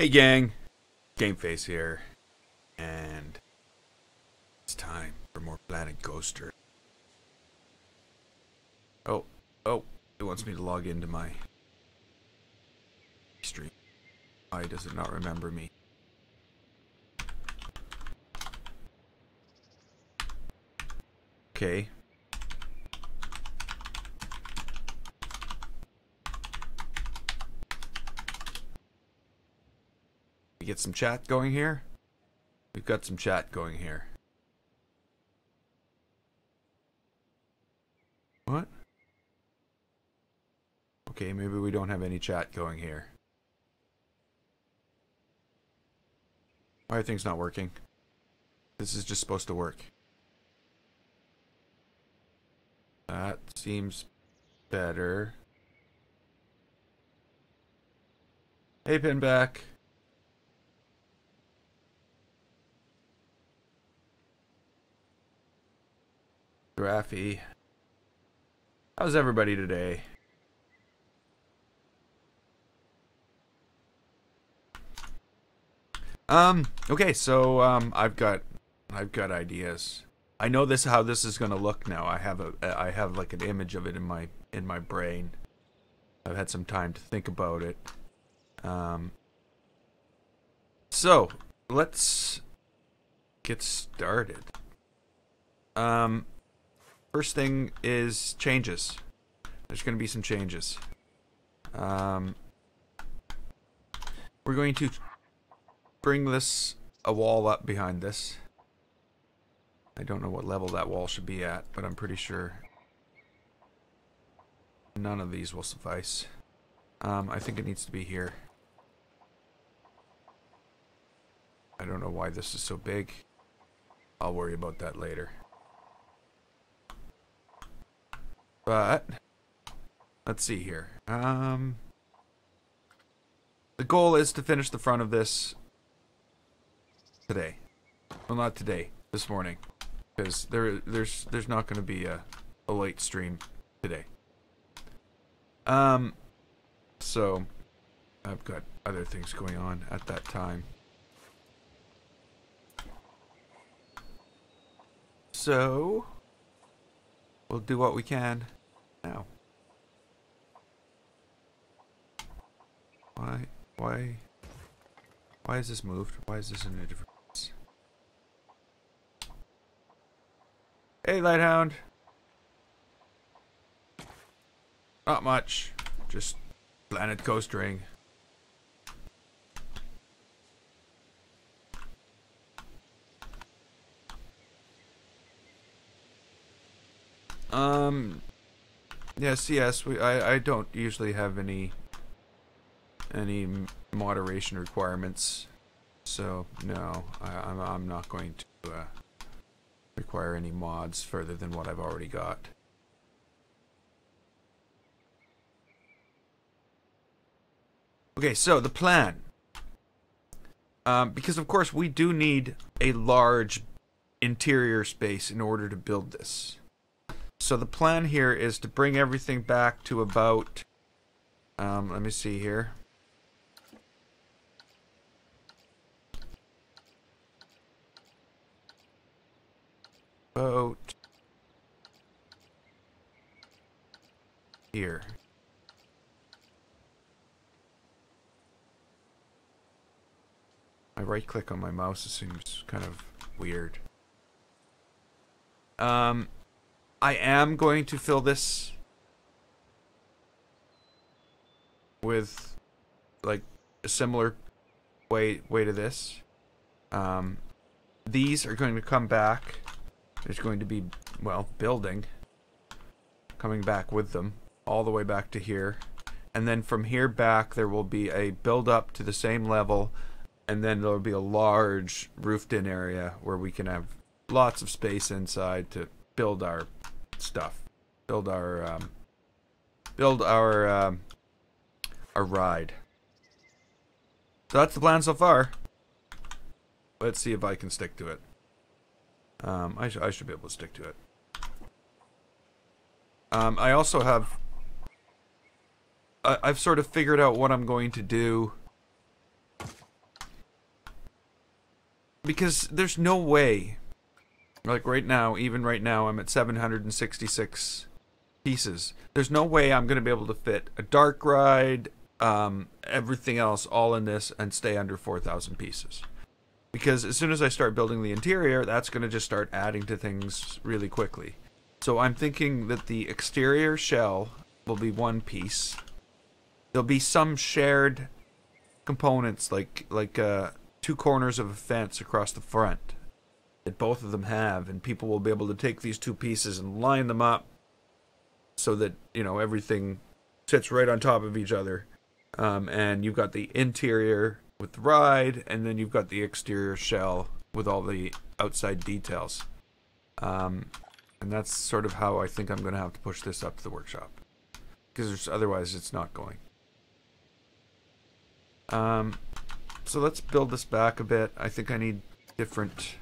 Hey gang, Game Face here, and it's time for more Planet Coaster. Oh, it wants me to log into my stream. Why does it not remember me? Okay. We get some chat going here? We've got some chat going here. What? Okay, maybe we don't have any chat going here. Why are things not working? This is just supposed to work. That seems better. Hey, Pinback. Graphy. How's everybody today? Okay, so I've got ideas. I know how this is gonna look now. I have like an image of it in my brain. I've had some time to think about it. So let's get started. First thing is changes. There's gonna be some changes. We're going to bring a wall up behind this. I don't know what level that wall should be at, but I'm pretty sure none of these will suffice. I think it needs to be here. I don't know why this is so big. I'll worry about that later. But let's see here. The goal is to finish the front of this today. Well, not today. This morning, because there's not going to be a late stream today. So I've got other things going on at that time. So we'll do what we can now. Why is this moved? Why is this in a different place? Hey, Lighthound. Not much. Just Planet Coastering. Yes. I don't usually have any moderation requirements, so no, I'm not going to require any mods further than what I've already got. Okay, so the plan. Because of course we do need a large interior space in order to build this. So the plan here is to bring everything back to about, let me see here. About here. My right click on my mouse seems kind of weird. I am going to fill this with like a similar way to this. These are going to come back. There's going to be, well, building coming back with them all the way back to here, and then from here back there will be a build up to the same level, and then there will be a large roofed in area where we can have lots of space inside to build our stuff, build our ride. So that's the plan so far. Let's see if I can stick to it. I should be able to stick to it. I also have I've sort of figured out what I'm going to do because there's no way, like right now, even right now, I'm at 766 pieces. There's no way I'm going to be able to fit a dark ride, everything else all in this and stay under 4,000 pieces. Because as soon as I start building the interior, that's going to just start adding to things really quickly. So I'm thinking that the exterior shell will be one piece. There'll be some shared components, like two corners of a fence across the front that both of them have, and people will be able to take these two pieces and line them up so that, you know, everything sits right on top of each other. And you've got the interior with the ride, and then you've got the exterior shell with all the outside details. And that's sort of how I think I'm going to have to push this up to the workshop, because otherwise it's not going. So let's build this back a bit. I think I need different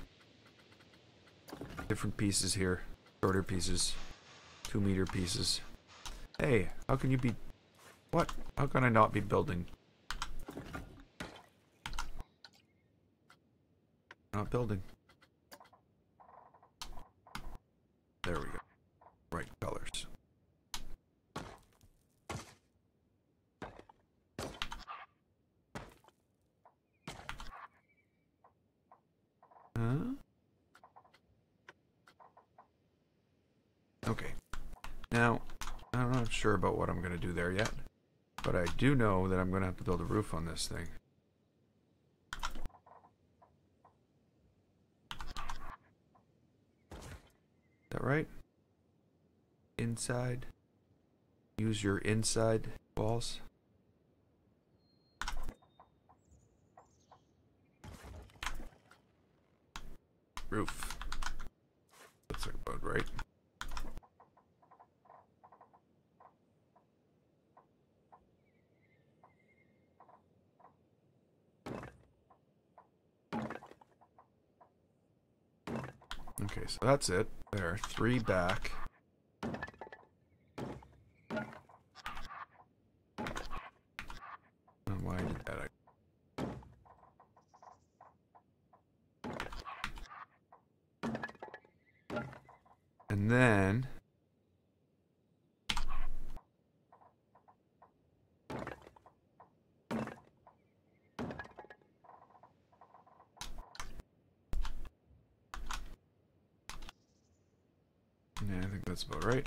pieces here, shorter pieces, 2-meter pieces. Hey, how can you be? What? How can I not be building? Not building. There we go. Right colors. Okay. Now, I'm not sure about what I'm going to do there yet, but I do know that I'm going to have to build a roof on this thing. Is that right? Inside. Use your inside walls. Roof. That's about right. Okay, so that's it. There, 3 back. And why did that? And then yeah, I think that's about right.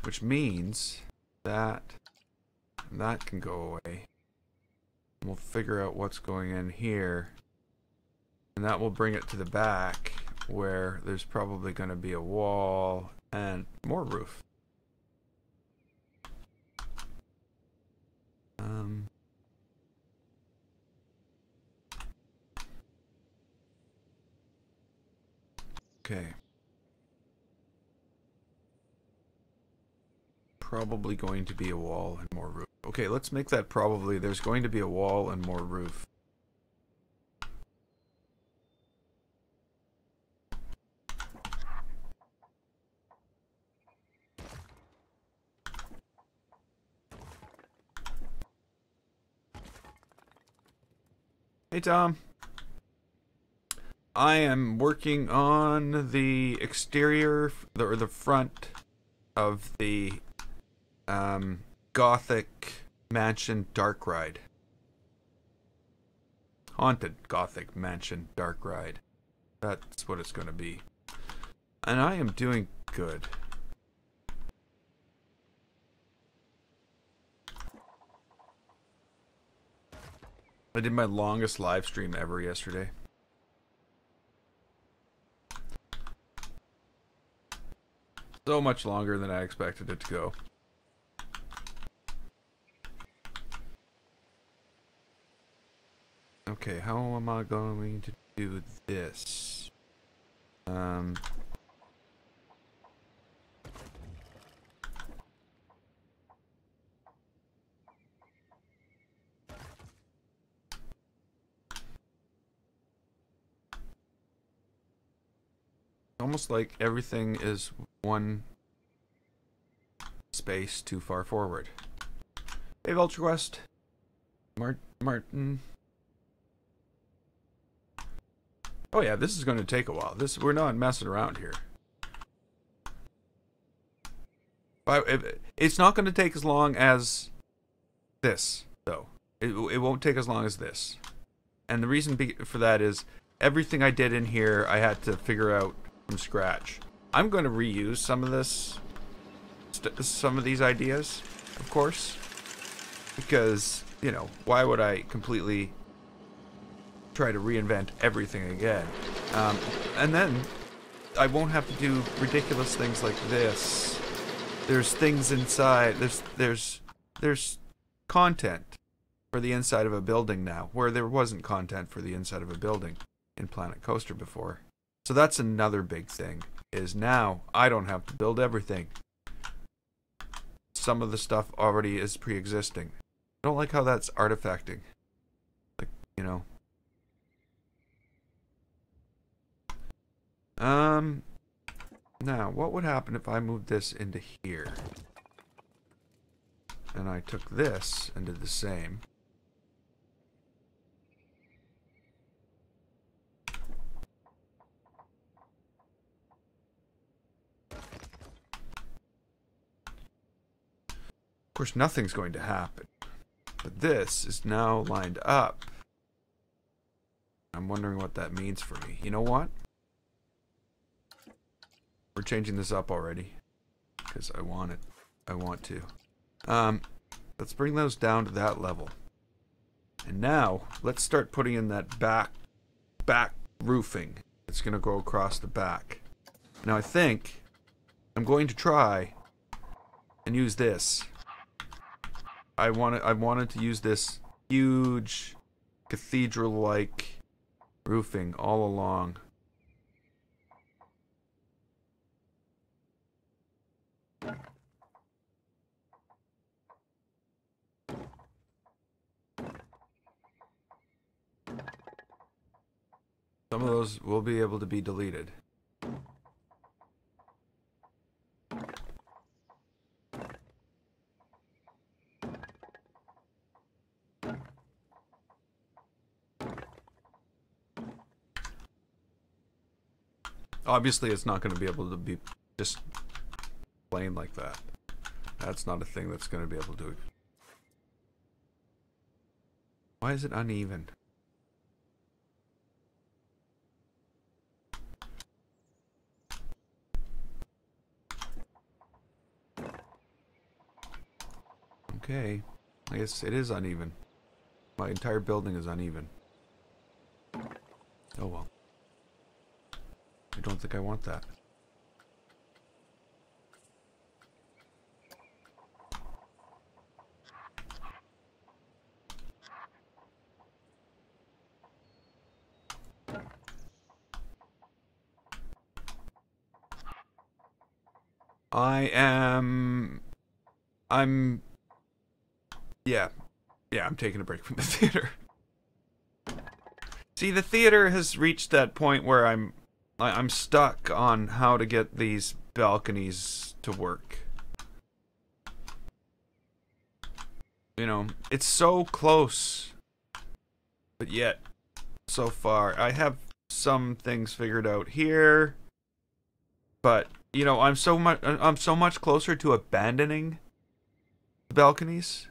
Which means that can go away. We'll figure out what's going in here. And that will bring it to the back, where there's probably going to be a wall and more roof. Okay. Probably going to be a wall and more roof. Okay, let's make that probably. There's going to be a wall and more roof. Hey, Tom. I am working on the exterior, or the front of the Gothic Mansion Dark Ride. Haunted Gothic Mansion Dark Ride. That's what it's going to be. And I am doing good. I did my longest live stream ever yesterday. So much longer than I expected it to go. Okay, how am I going to do this? Almost like everything is one space too far forward. Hey, VultureQuest. Martin. Oh yeah, this is going to take a while. We're not messing around here. It's not going to take as long as this, though. It won't take as long as this. And the reason for that is everything I did in here, I had to figure out from scratch. I'm going to reuse some of this, some of these ideas, of course, because, you know, why would I completely try to reinvent everything again? And then I won't have to do ridiculous things like this. There's things inside. There's content for the inside of a building now, where there wasn't content for the inside of a building in Planet Coaster before. So that's another big thing, is now I don't have to build everything. Some of the stuff already is pre-existing. I don't like how that's artifacting. Like, you know. Now, what would happen if I moved this into here? And I took this and did the same. Of course, nothing's going to happen. But this is now lined up. I'm wondering what that means for me. You know what? We're changing this up already. Because I want it. I want to. Let's bring those down to that level. And now, let's start putting in that back roofing. It's going to go across the back. Now I think I'm going to try and use this. I wanted to use this huge cathedral-like roofing all along. Some of those will be able to be deleted. Obviously, it's not going to be able to be just plain like that. That's not a thing that's going to be able to. Why is it uneven? Okay, I guess it is uneven. My entire building is uneven. Oh well. I don't think I want that. Yeah, I'm taking a break from the theater. See, the theater has reached that point where I'm stuck on how to get these balconies to work. You know, it's so close, but yet so far. I have some things figured out here, but you know, I'm so much closer to abandoning the balconies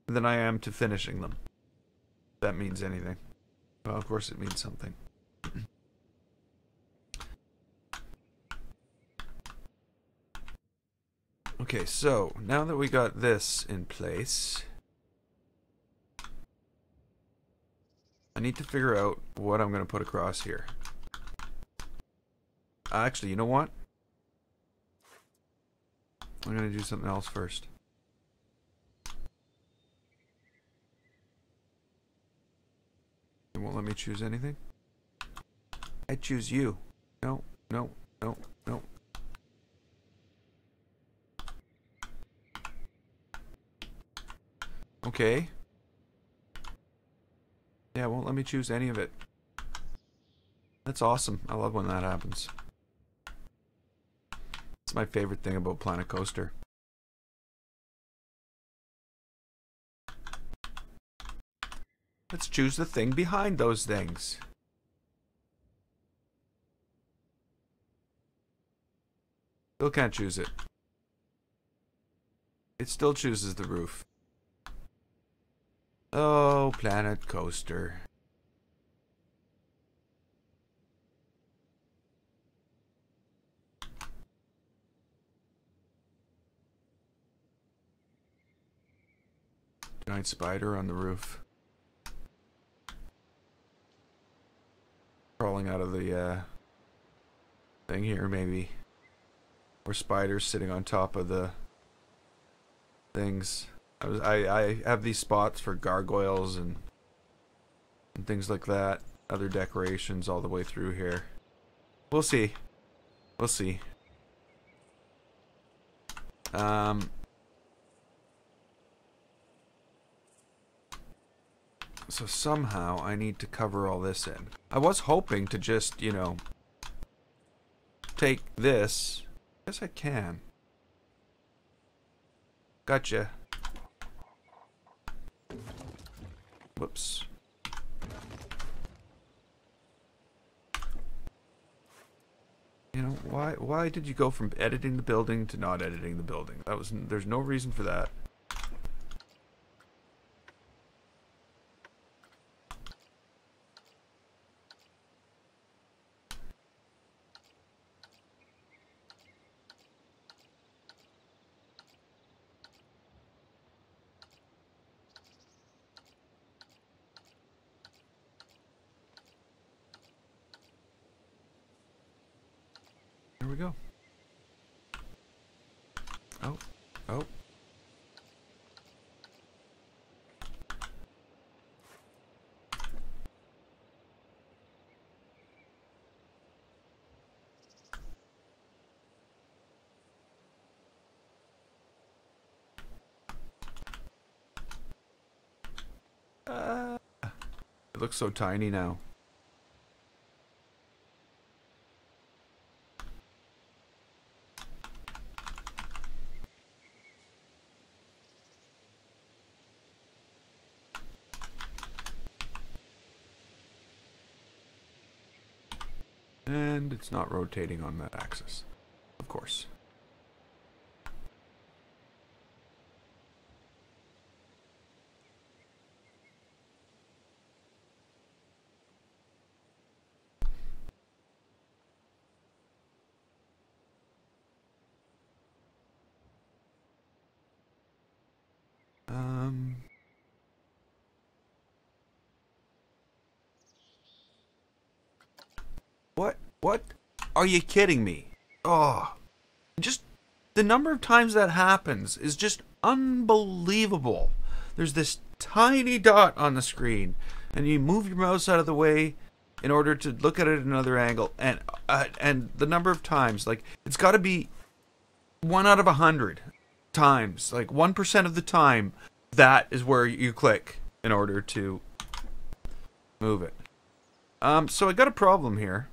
than I am to finishing them. If that means anything. Well, of course it means something. Okay, so now that we got this in place, I need to figure out what I'm going to put across here. Actually, you know what? I'm going to do something else first. It won't let me choose anything. I choose you. No, no, no, no. Okay. Yeah, it won't let me choose any of it. That's awesome. I love when that happens. It's my favorite thing about Planet Coaster. Let's choose the thing behind those things. Still can't choose it. It still chooses the roof. Oh, Planet Coaster. Giant spider on the roof. Crawling out of the thing here, maybe. Or spiders sitting on top of the things. I have these spots for gargoyles and things like that. Other decorations all the way through here. We'll see. We'll see. So somehow I need to cover all this in. I was hoping to just, you know, take this. Yes, I can. Gotcha. Whoops. You know, why did you go from editing the building to not editing the building? There's no reason for that. There we go. Oh. Oh. It looks so tiny now. And it's not rotating on that axis, of course. What? Are you kidding me? Oh, just the number of times that happens is just unbelievable. There's this tiny dot on the screen, and you move your mouse out of the way in order to look at it at another angle, and the number of times, like, it's got to be 1 out of 100 times, like 1% of the time, that is where you click in order to move it. So I got a problem here.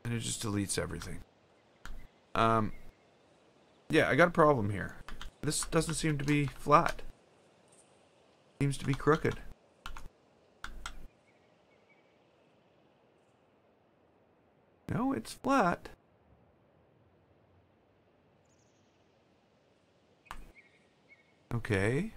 And it just deletes everything. Yeah, I got a problem here. This doesn't seem to be flat. Seems to be crooked. No, it's flat. Okay.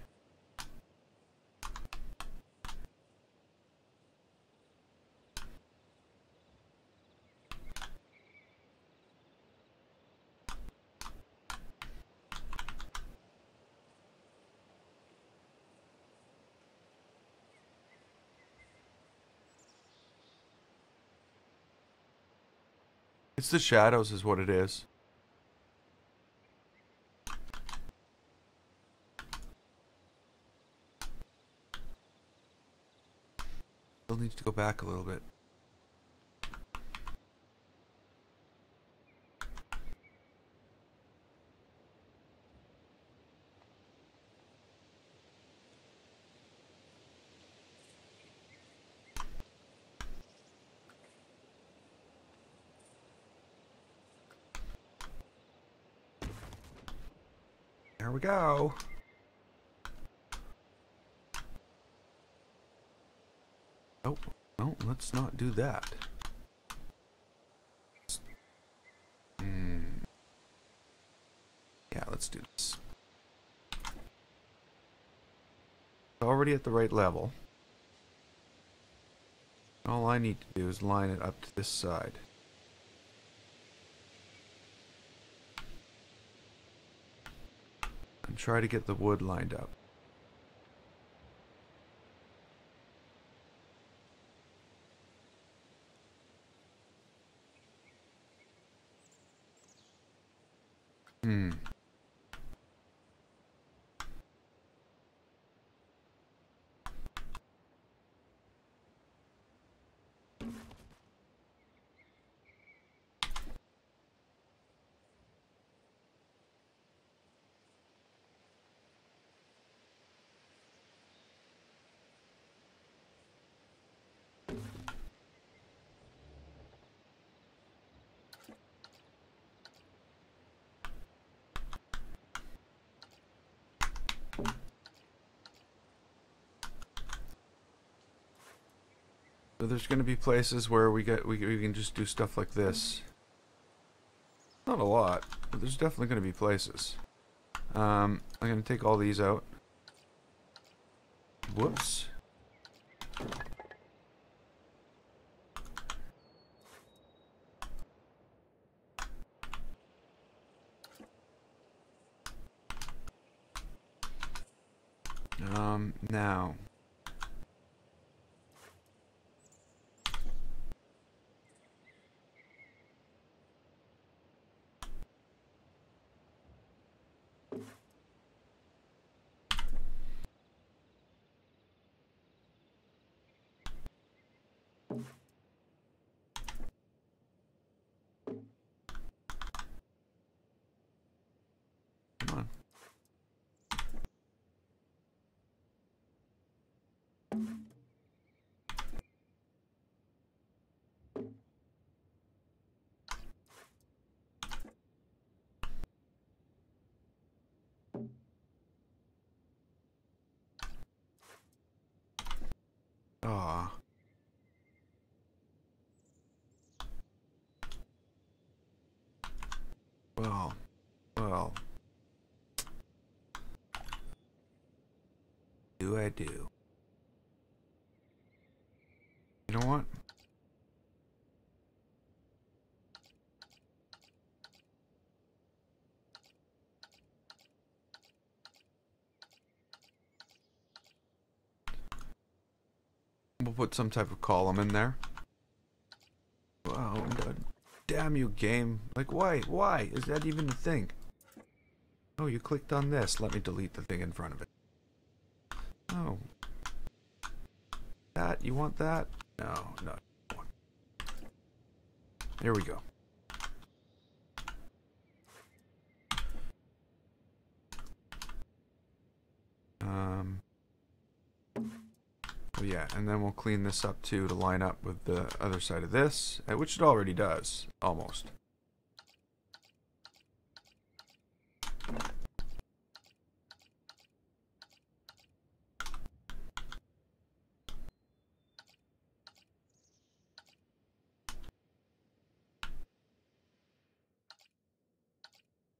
It's the shadows is what it is. Still needs to go back a little bit. There we go. Oh, no, let's not do that. Yeah, let's do this. Already at the right level. All I need to do is line it up to this side. And try to get the wood lined up. So there's going to be places where we can just do stuff like this. Not a lot, but there's definitely going to be places. I'm going to take all these out. Whoops. Now. Come on. Ah. Well. Do I do? You know what? We'll put some type of column in there. Wow, God. Damn you, game. Like, why? Why? Is that even a thing? Oh, you clicked on this. Let me delete the thing in front of it. Oh. That? You want that? No, no. Here we go. Oh yeah, and then we'll clean this up too to line up with the other side of this, which it already does, almost.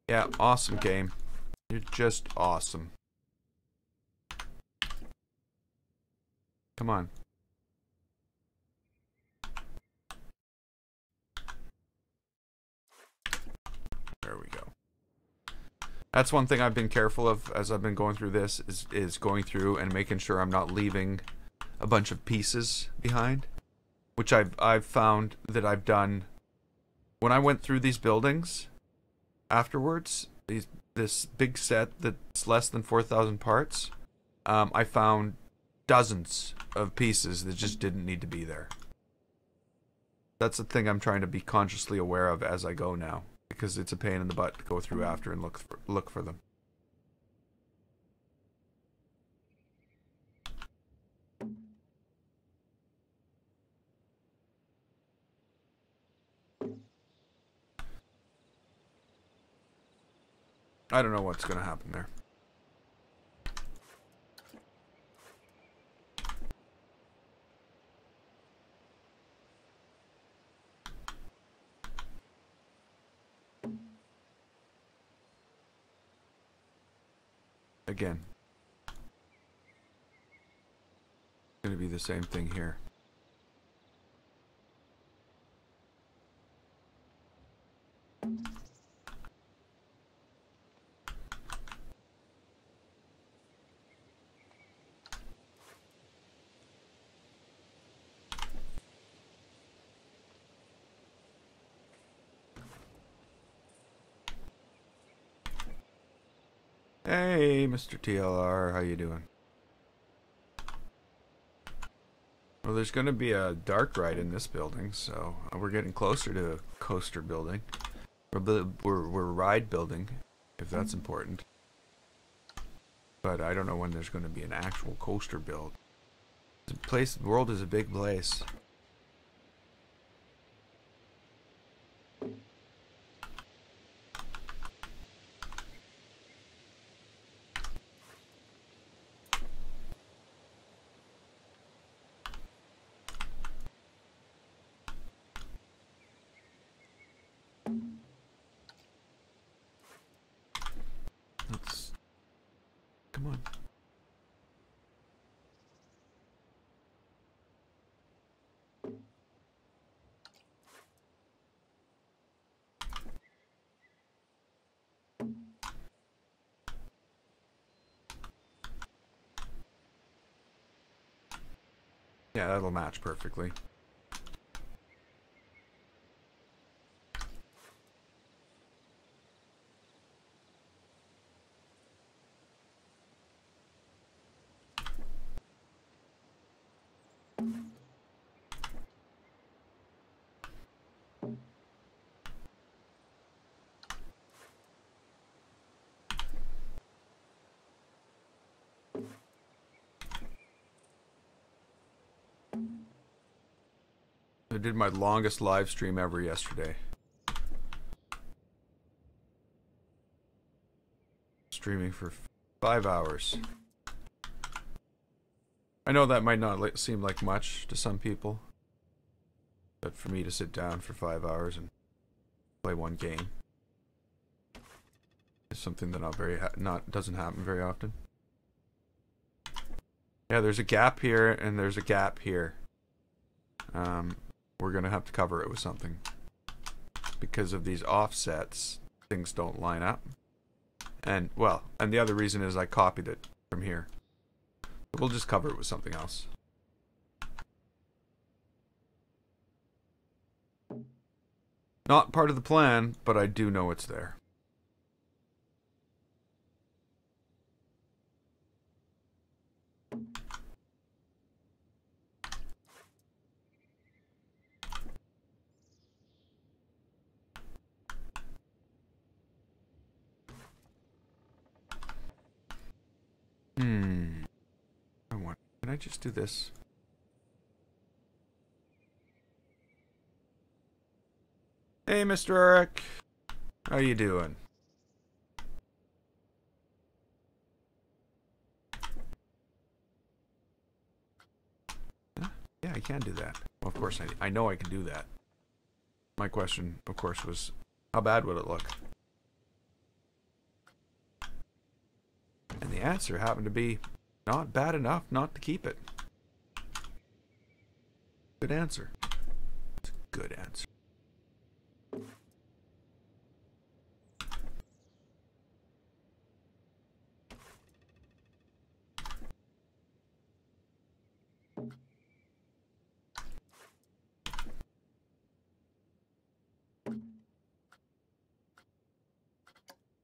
Yeah, awesome game. You're just awesome. Come on. There we go. That's one thing I've been careful of as I've been going through this, is going through and making sure I'm not leaving a bunch of pieces behind. Which I've found that I've done when I went through these buildings afterwards, this big set that's less than 4,000 parts, I found dozens of pieces that just didn't need to be there. That's the thing I'm trying to be consciously aware of as I go now, because it's a pain in the butt to go through after and look for them. I don't know what's going to happen there. again. It's going to be the same thing here. Hey, Mr. TLR, how you doing? Well, there's going to be a dark ride in this building, so we're getting closer to a coaster building. We're ride building, if that's important. But I don't know when there's going to be an actual coaster build. The world is a big place. Come on. Yeah, that'll match perfectly. I did my longest live stream ever yesterday. Streaming for 5 hours. I know that might not seem like much to some people, but for me to sit down for 5 hours and play one game is something that doesn't happen very often. Yeah, there's a gap here and there's a gap here. We're gonna have to cover it with something because of these offsets. Things don't line up, and the other reason is I copied it from here. But we'll just cover it with something else. Not part of the plan, but I do know it's there. Can I just do this? Hey, Mr. Eric. How you doing? Yeah, I can do that. Well, of course, I know I can do that. My question, of course, was how bad would it look? And the answer happened to be not bad enough not to keep it. Good answer. It's a good answer.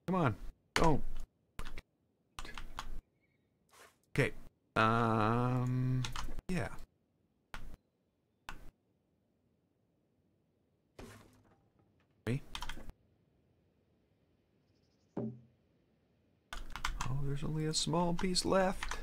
Come on. Don't. Okay. Yeah. Me? Oh, there's only a small piece left.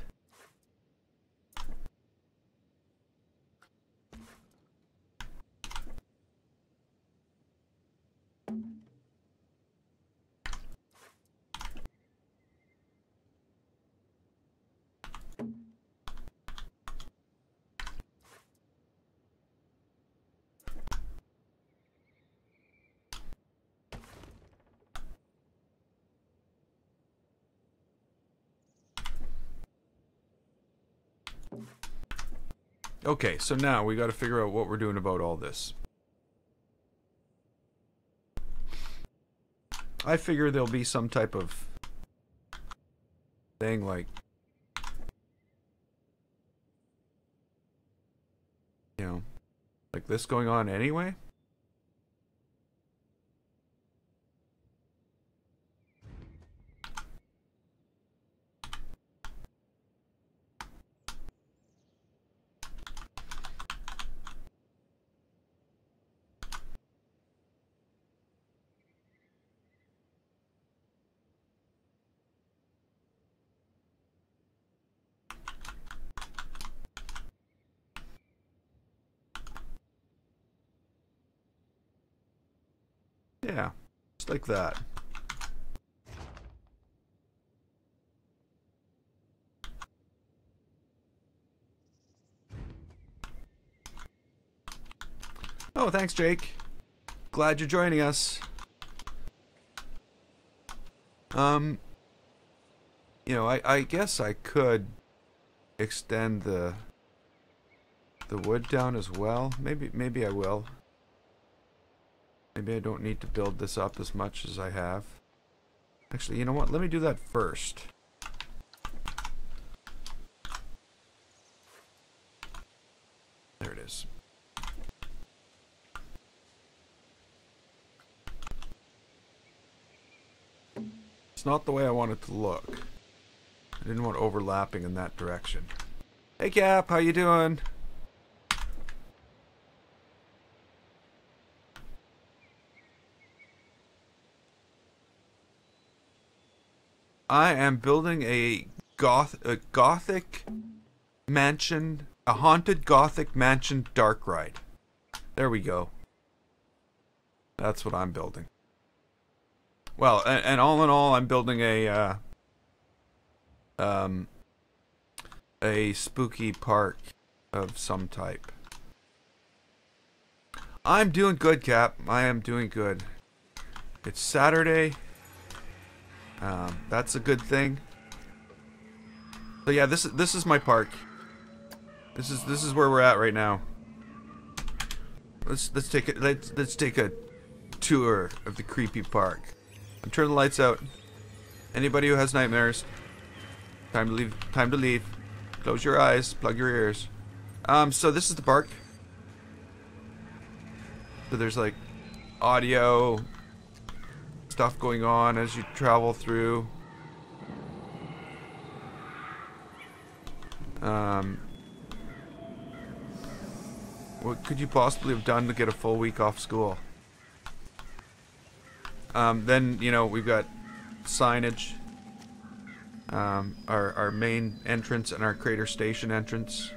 Okay, so now we got to figure out what we're doing about all this. I figure there'll be some type of thing like, you know, like this going on anyway. Yeah, just like that. Oh, thanks, Jake. Glad you're joining us. You know, I guess I could extend the wood down as well. Maybe I will. Maybe I don't need to build this up as much as I have. Actually, you know what? Let me do that first. There it is. It's not the way I want it to look. I didn't want overlapping in that direction. Hey Cap, how you doing? I am building a gothic mansion, a haunted gothic mansion dark ride. There we go. That's what I'm building. Well, and all in all, I'm building a spooky park of some type. I'm doing good, Cap. I am doing good. It's Saturday. That's a good thing. So yeah, this is my park. This is where we're at right now. Let's take a tour of the creepy park. I'm turning the lights out. Anybody who has nightmares, time to leave. Time to leave. Close your eyes. Plug your ears. So this is the park. So there's like audio stuff going on as you travel through. What could you possibly have done to get a full week off school? Then, you know, we've got signage. Our main entrance and our Crater Station entrance.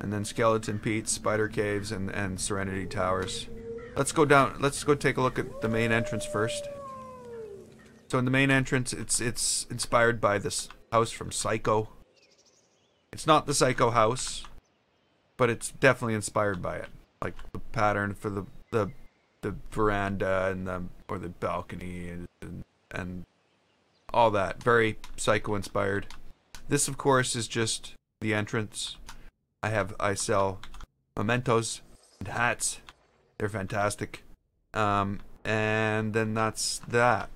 And then Skeleton Pete's, Spider Caves, and Serenity Towers. Let's go down, let's go take a look at the main entrance first. So in the main entrance, it's inspired by this house from Psycho. It's not the Psycho house, but it's definitely inspired by it. Like the pattern for the veranda and the balcony and all that. Very Psycho inspired. This of course is just the entrance. I sell mementos and hats. They're fantastic. And then that's that.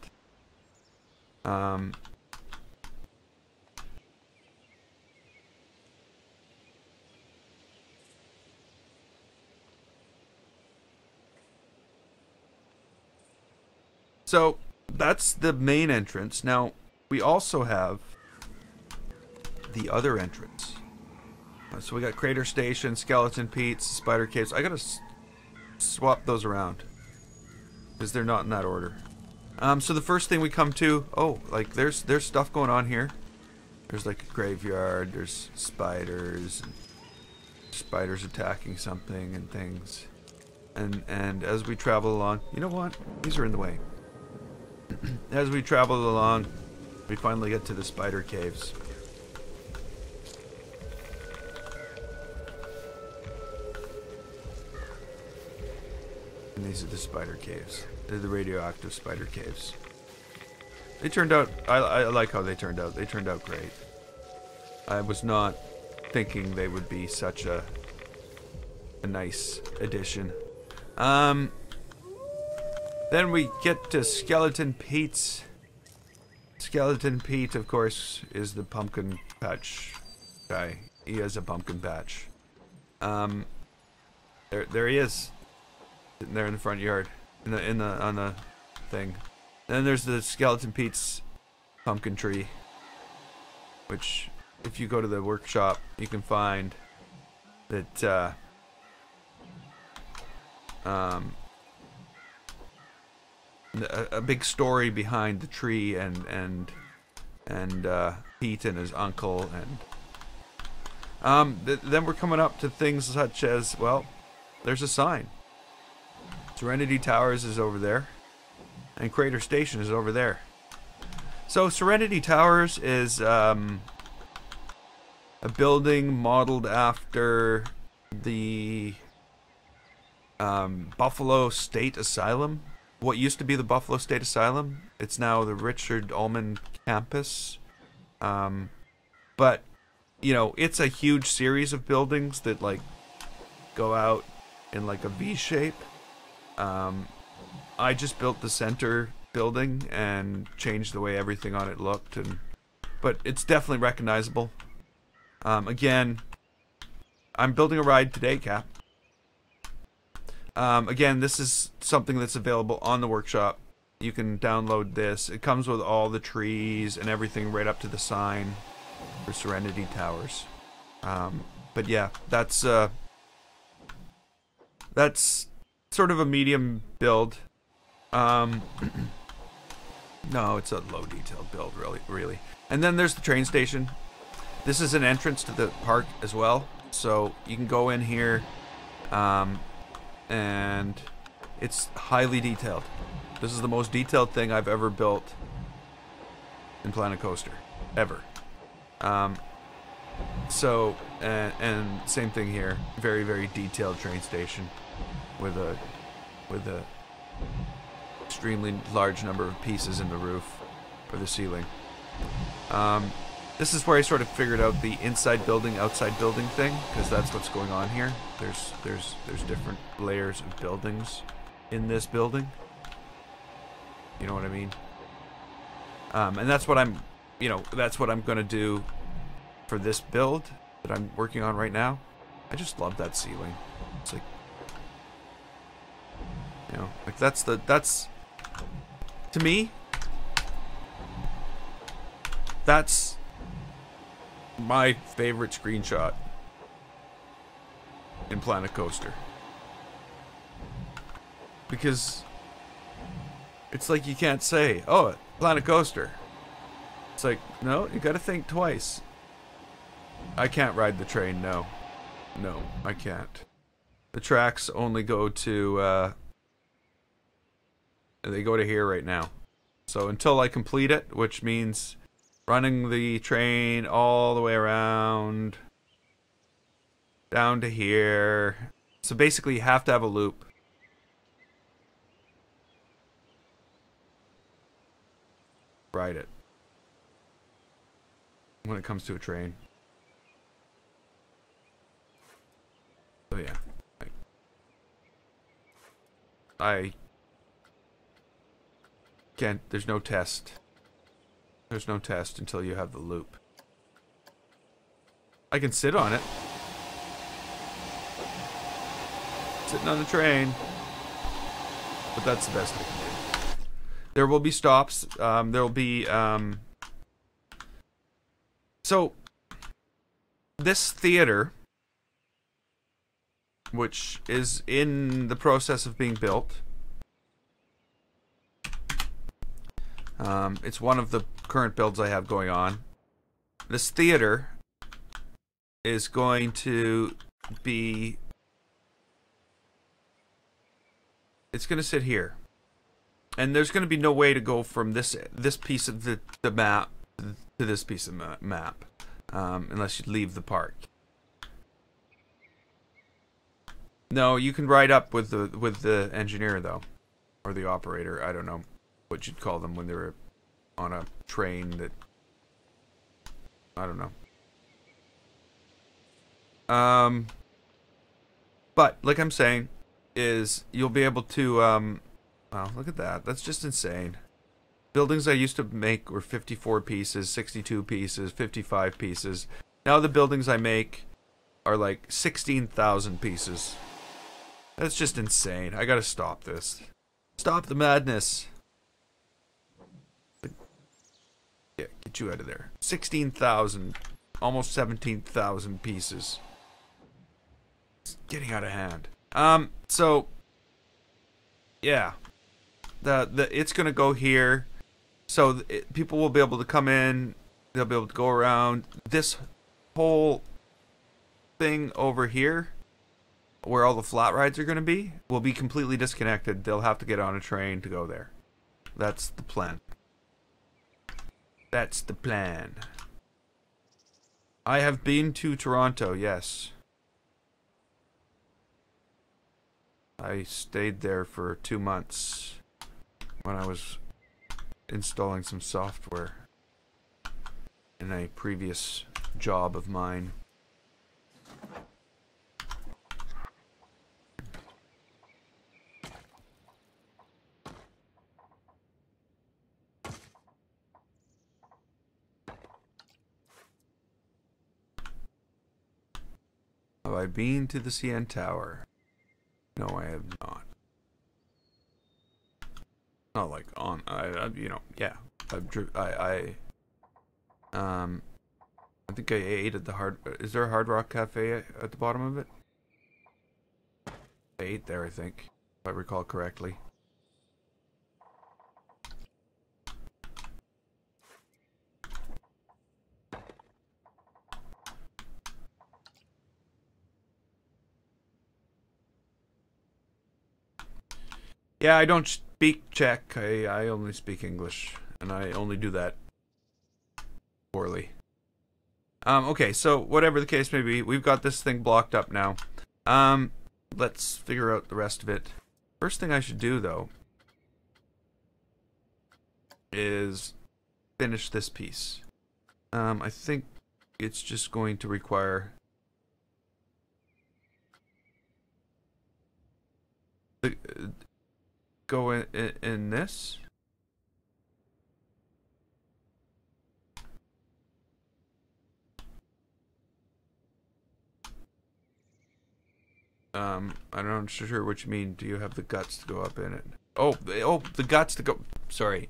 So that's the main entrance. Now we also have the other entrance. So we got Crater Station, Skeleton Pete's, Spider Caves. I gotta swap those around because they're not in that order. So the first thing we come to, oh, like there's stuff going on here. There's like a graveyard. There's spiders, and spiders attacking something and things. And as we travel along, you know what? These are in the way. As we travel along, we finally get to the Spider Caves. And these are the Spider Caves. They're the radioactive Spider Caves. They turned out, I like how they turned out. They turned out great. I was not thinking they would be such a nice addition. Then we get to Skeleton Pete's. Skeleton Pete, of course, is the pumpkin patch guy. He has a pumpkin patch. There he is, sitting there in the front yard, on the thing. Then there's the Skeleton Pete's pumpkin tree, which, if you go to the workshop, you can find that. A big story behind the tree and Pete and his uncle, and then we're coming up to things such as, well, there's a sign. Serenity Towers is over there, and Crater Station is over there. So Serenity Towers is a building modeled after the Buffalo State Asylum. What used to be the Buffalo State Asylum, it's now the Richard Ullman campus. But, you know, it's a huge series of buildings that, like, go out in, like, a V shape. I just built the center building and changed the way everything on it looked, but it's definitely recognizable. Again, I'm building a ride today, Cap. Again, this is something that's available on the workshop. You can download this. It comes with all the trees and everything right up to the sign for Serenity Towers. But yeah, that's sort of a medium build. No, it's a low detailed build, really. And then there's the train station. This is an entrance to the park as well, so you can go in here. And it's highly detailed. This is the most detailed thing I've ever built in Planet Coaster, ever. So, and same thing here. Very, very detailed train station with a extremely large number of pieces in the roof or the ceiling. This is where I sort of figured out the inside building, outside building thing, because that's what's going on here. There's different layers of buildings in this building. You know what I mean? And that's what I'm gonna do for this build that I'm working on right now. I just love that ceiling. It's like, you know, like that's to me, that's my favorite screenshot in Planet Coaster, because it's like you can't say, oh, Planet Coaster. It's like, no, you gotta think twice. I can't ride the train, no, I can't. The tracks only go to they go to here right now, so until I complete it, which means running the train all the way around down to here. So basically you have to have a loop. Ride it when it comes to a train. So yeah, I can't, there's no test. There's no test until you have the loop. I can sit on it. Sitting on the train. But that's the best I can do. There will be stops. There will be, so, this theater, which is in the process of being built, it's one of the current builds I have going on. This theater is going to be, it's going to sit here, and there's going to be no way to go from this piece of the map to this piece of map unless you leave the park. No, you can ride up with the engineer though, or the operator. I don't know what you'd call them when they're on a train that, I don't know. But like I'm saying, is you'll be able to wow, look at that. That's just insane. Buildings I used to make were 54 pieces, 62 pieces, 55 pieces. Now the buildings I make are like 16,000 pieces. That's just insane. I gotta stop this. Stop the madness. Yeah, get you out of there. 16,000, almost 17,000 pieces. It's getting out of hand. So yeah, it's gonna go here. So people will be able to come in, they'll be able to go around. This whole thing over here, where all the flat rides are going to be, will be completely disconnected. They'll have to get on a train to go there. That's the plan. That's the plan. I have been to Toronto, yes. I stayed there for 2 months when I was installing some software in a previous job of mine. Have I been to the CN Tower? No, I have not. Not like on, you know, yeah. I think I ate at the is there a Hard Rock Cafe at the bottom of it? I ate there, I think, if I recall correctly. Yeah, I don't speak Czech. I only speak English, and I only do that poorly. Okay, so whatever the case may be, we've got this thing blocked up now. Let's figure out the rest of it. First thing I should do, though, is finish this piece. I think it's just going to require go in this. I'm not sure what you mean. Do you have the guts to go up in it? Oh, the guts to go. Sorry,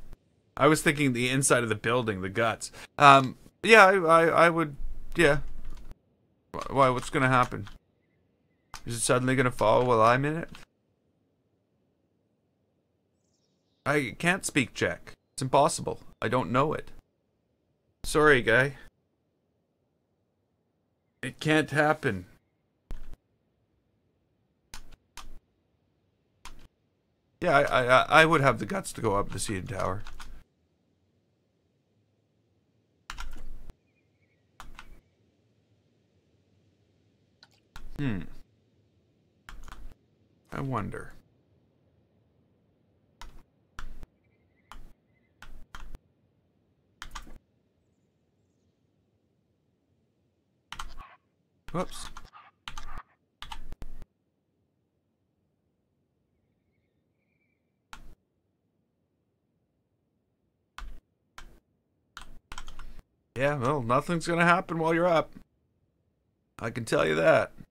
I was thinking the inside of the building, the guts. Yeah, I would. Yeah. Why? What's gonna happen? Is it suddenly gonna fall while I'm in it? I can't speak Czech. It's impossible. I don't know it. Sorry, guy. It can't happen. Yeah, I would have the guts to go up the CN Tower. I wonder. Whoops. Yeah, well, nothing's gonna happen while you're up. I can tell you that. It's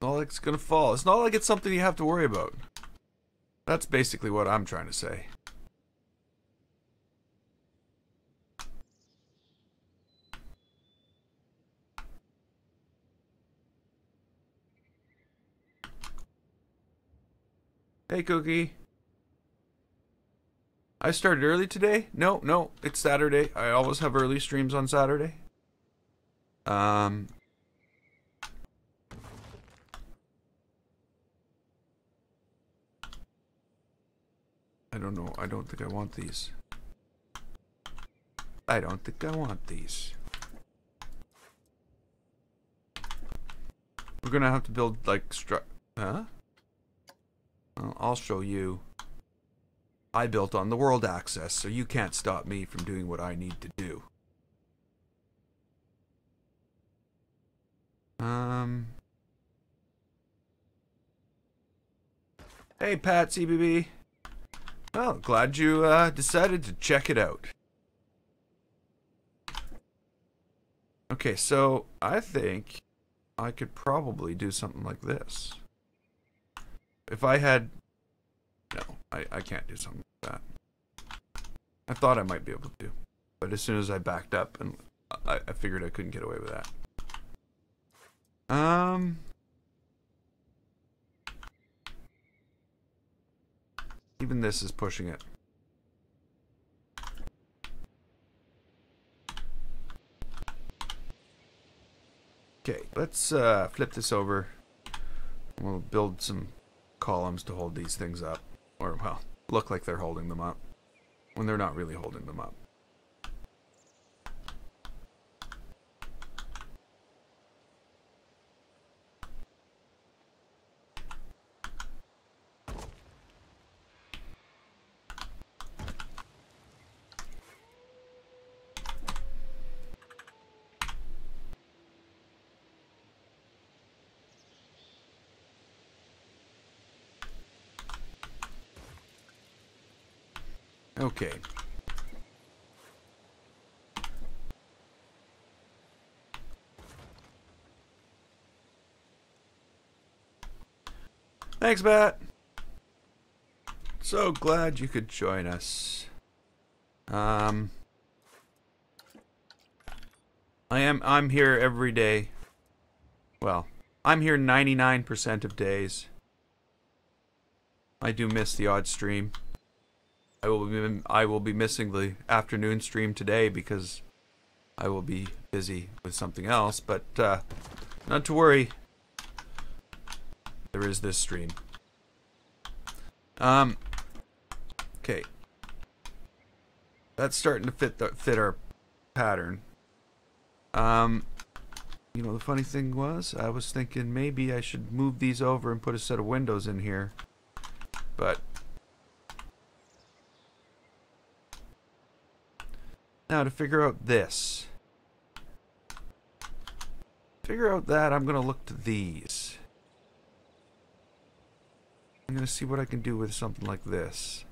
not like it's gonna fall. It's not like it's something you have to worry about. That's basically what I'm trying to say. Hey, Cookie. I started early today? No, it's Saturday. I always have early streams on Saturday. I don't know. I don't think I want these. I don't think I want these. We're gonna have to build, like, huh? Well, I'll show you. I built on the world access, so you can't stop me from doing what I need to do. Hey, Pat CBB. Well, glad you decided to check it out. Okay, so I think I could probably do something like this. If I had... No, I can't do something like that. I thought I might be able to. But as soon as I backed up, and I figured I couldn't get away with that. Even this is pushing it. Okay, let's flip this over. We'll build some columns to hold these things up. Or, well, look like they're holding them up. When they're not really holding them up. Okay. Thanks, Matt. So glad you could join us. I'm here every day. Well, I'm here 99% of days. I do miss the odd stream. I will be missing the afternoon stream today because I will be busy with something else, but not to worry. There is this stream. Okay. That's starting to fit our pattern. You know, the funny thing was, I was thinking maybe I should move these over and put a set of windows in here. But now to figure out this. Figure out that, I'm going to look to these. I'm going to see what I can do with something like this.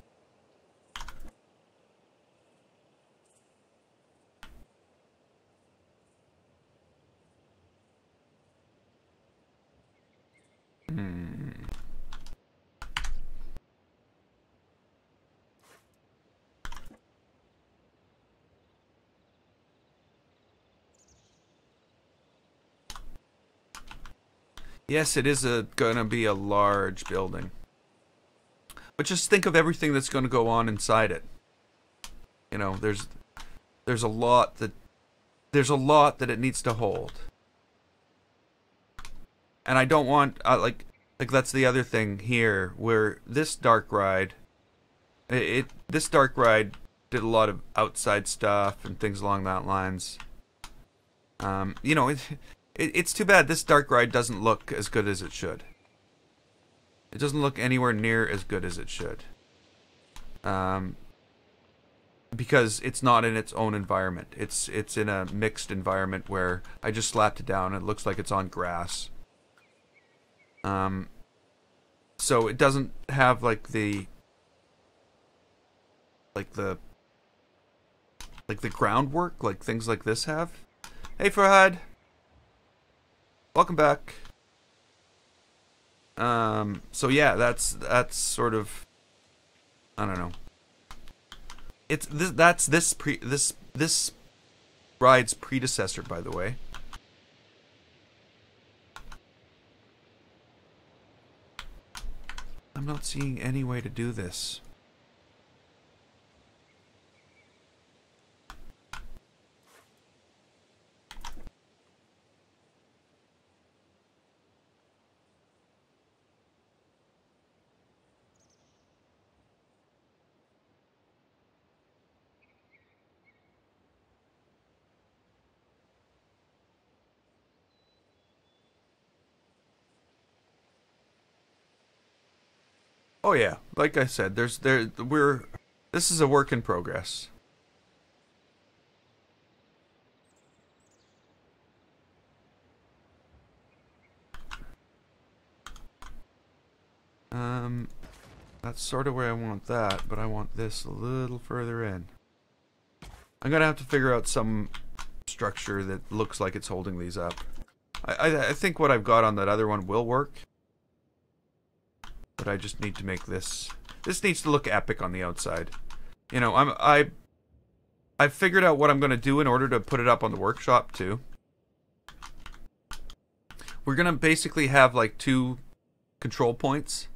Yes, it is gonna be a large building. But just think of everything that's gonna go on inside it. You know, there's a lot that it needs to hold. And I don't want like that's the other thing here, where this dark ride this dark ride did a lot of outside stuff and things along that lines. You know, it's too bad this dark ride doesn't look as good as it should. It doesn't look anywhere near as good as it should. Because it's not in its own environment. It's in a mixed environment where I just slapped it down and it looks like it's on grass. So it doesn't have like the groundwork like things like this have. Hey Farhad. Welcome back. So yeah, that's sort of, I don't know. It's this ride's predecessor, by the way. I'm not seeing any way to do this. Oh yeah, like I said, this is a work in progress. That's sort of where I want that, but I want this a little further in. I'm gonna have to figure out some structure that looks like it's holding these up. I think what I've got on that other one will work, but I just need to make this. This needs to look epic on the outside. You know, I've figured out what I'm gonna do in order to put it up on the workshop too. We're gonna basically have like 2 control points,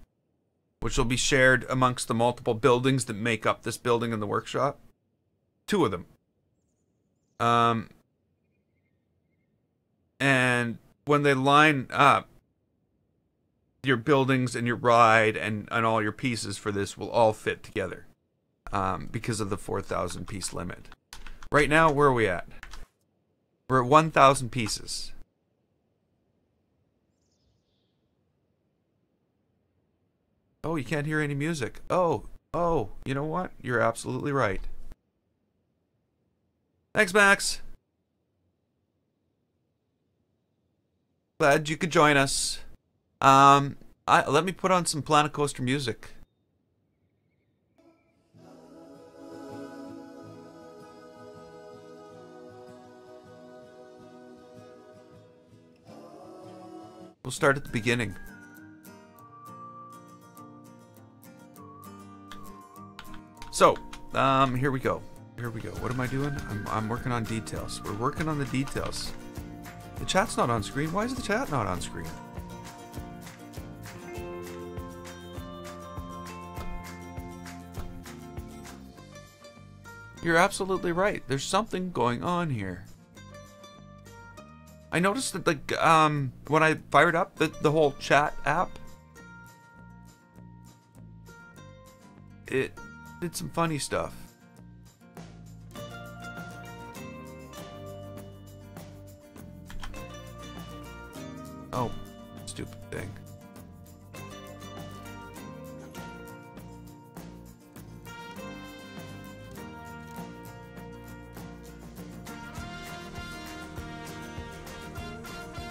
which will be shared amongst the multiple buildings that make up this building in the workshop. 2 of them. And when they line up, your buildings and your ride and all your pieces for this will all fit together. Because of the 4,000 piece limit. Right now, where are we at? We're at 1,000 pieces. Oh, you can't hear any music. Oh, you know what? You're absolutely right. Thanks, Max. Glad you could join us. Let me put on some Planet Coaster music. We'll start at the beginning. So, here we go. Here we go. What am I doing? I'm working on details. We're working on the details. The chat's not on screen. Why is the chat not on screen? You're absolutely right. There's something going on here. I noticed that, like, when I fired up the whole chat app, it did some funny stuff. Oh, stupid thing.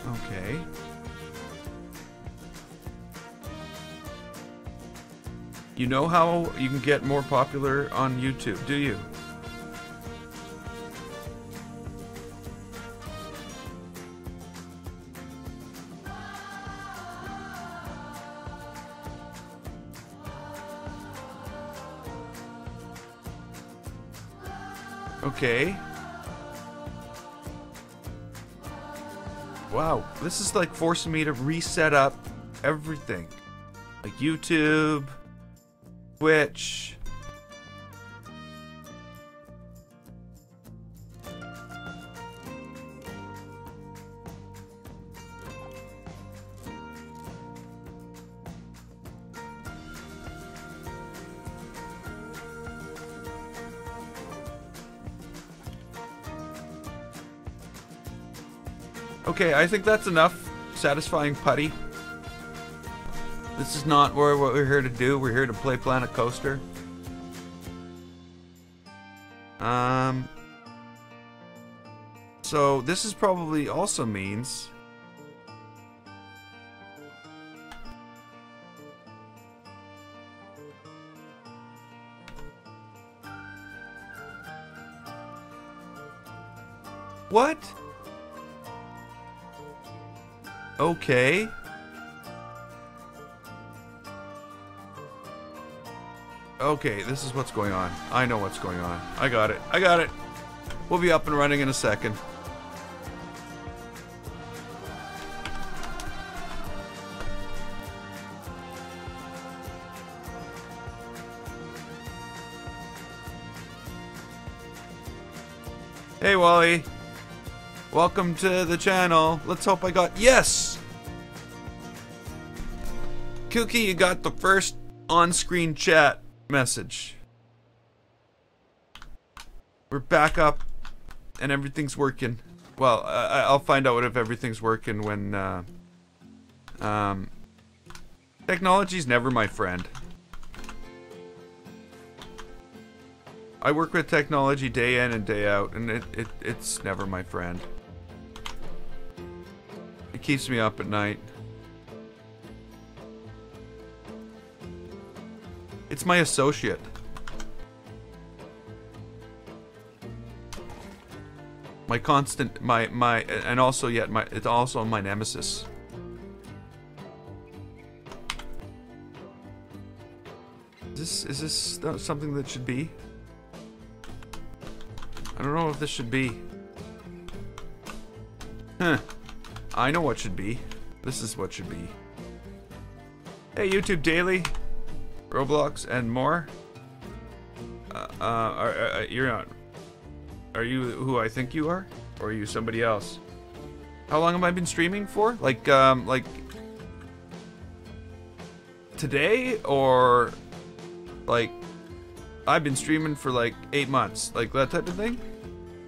Okay. You know how you can get more popular on YouTube, do you? Okay. Wow, this is like forcing me to reset up everything. Like YouTube, Twitch. Okay, I think that's enough satisfying putty. This is not what we're here to do. We're here to play Planet Coaster. So this is probably also means what? Okay. Okay, this is what's going on. I know what's going on. I got it. I got it. We'll be up and running in a second. Hey, Wally. Welcome to the channel. Let's hope I got... Yes! Kooky, you got the first on-screen chat message. We're back up and everything's working. Well, I'll find out if everything's working when technology's never my friend. I work with technology day in and day out, and it's never my friend. It keeps me up at night. It's my associate. My constant, and also yet it's also my nemesis. Is this something that should be? I don't know if this should be. Huh. I know what should be. This is what should be. Hey, YouTube Daily, Roblox, and more. You're not. Are you who I think you are? Or are you somebody else? How long have I been streaming for? Like today, or like I've been streaming for like 8 months, like that type of thing?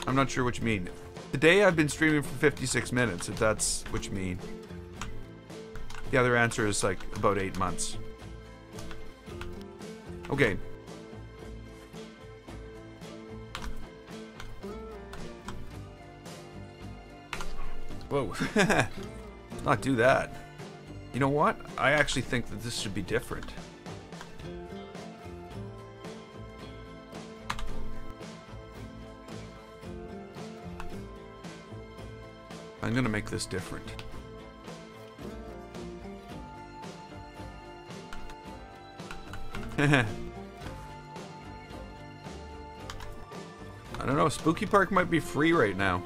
I'm not sure what you mean. Today I've been streaming for 56 minutes, if that's what you mean. The other answer is like about 8 months. Okay. Whoa. Not do that. You know what? I actually think that this should be different. I'm gonna make this different. I don't know, Spooky Park might be free right now.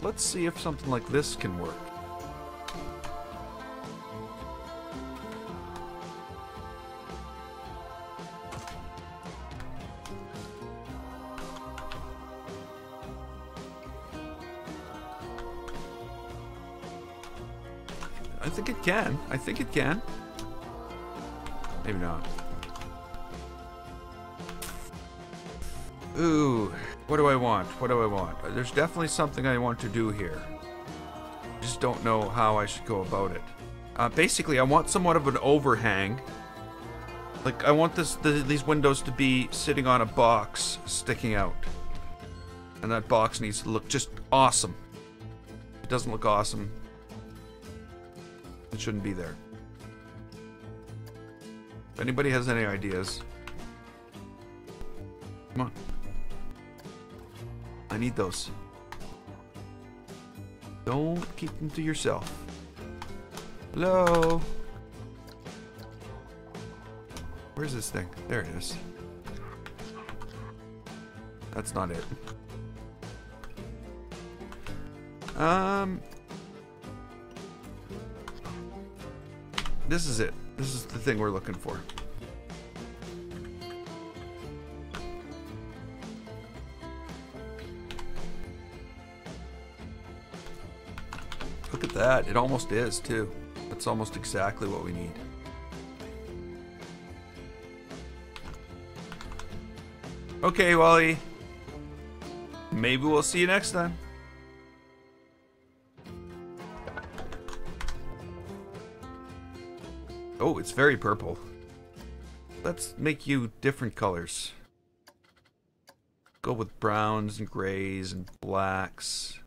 Let's see if something like this can work. I think it can. I think it can. Maybe not. Ooh, what do I want? What do I want? There's definitely something I want to do here. I just don't know how I should go about it. Basically, I want somewhat of an overhang. Like, I want these windows to be sitting on a box sticking out. And that box needs to look just awesome. If it doesn't look awesome, it shouldn't be there. If anybody has any ideas, come on. I need those. Don't keep them to yourself. Hello? Where's this thing? There it is. That's not it. This is it. This is the thing we're looking for. Look at that. It almost is, too. That's almost exactly what we need. Okay, Wally. Maybe we'll see you next time. Oh, it's very purple. Let's make you different colors. Go with browns and grays and blacks.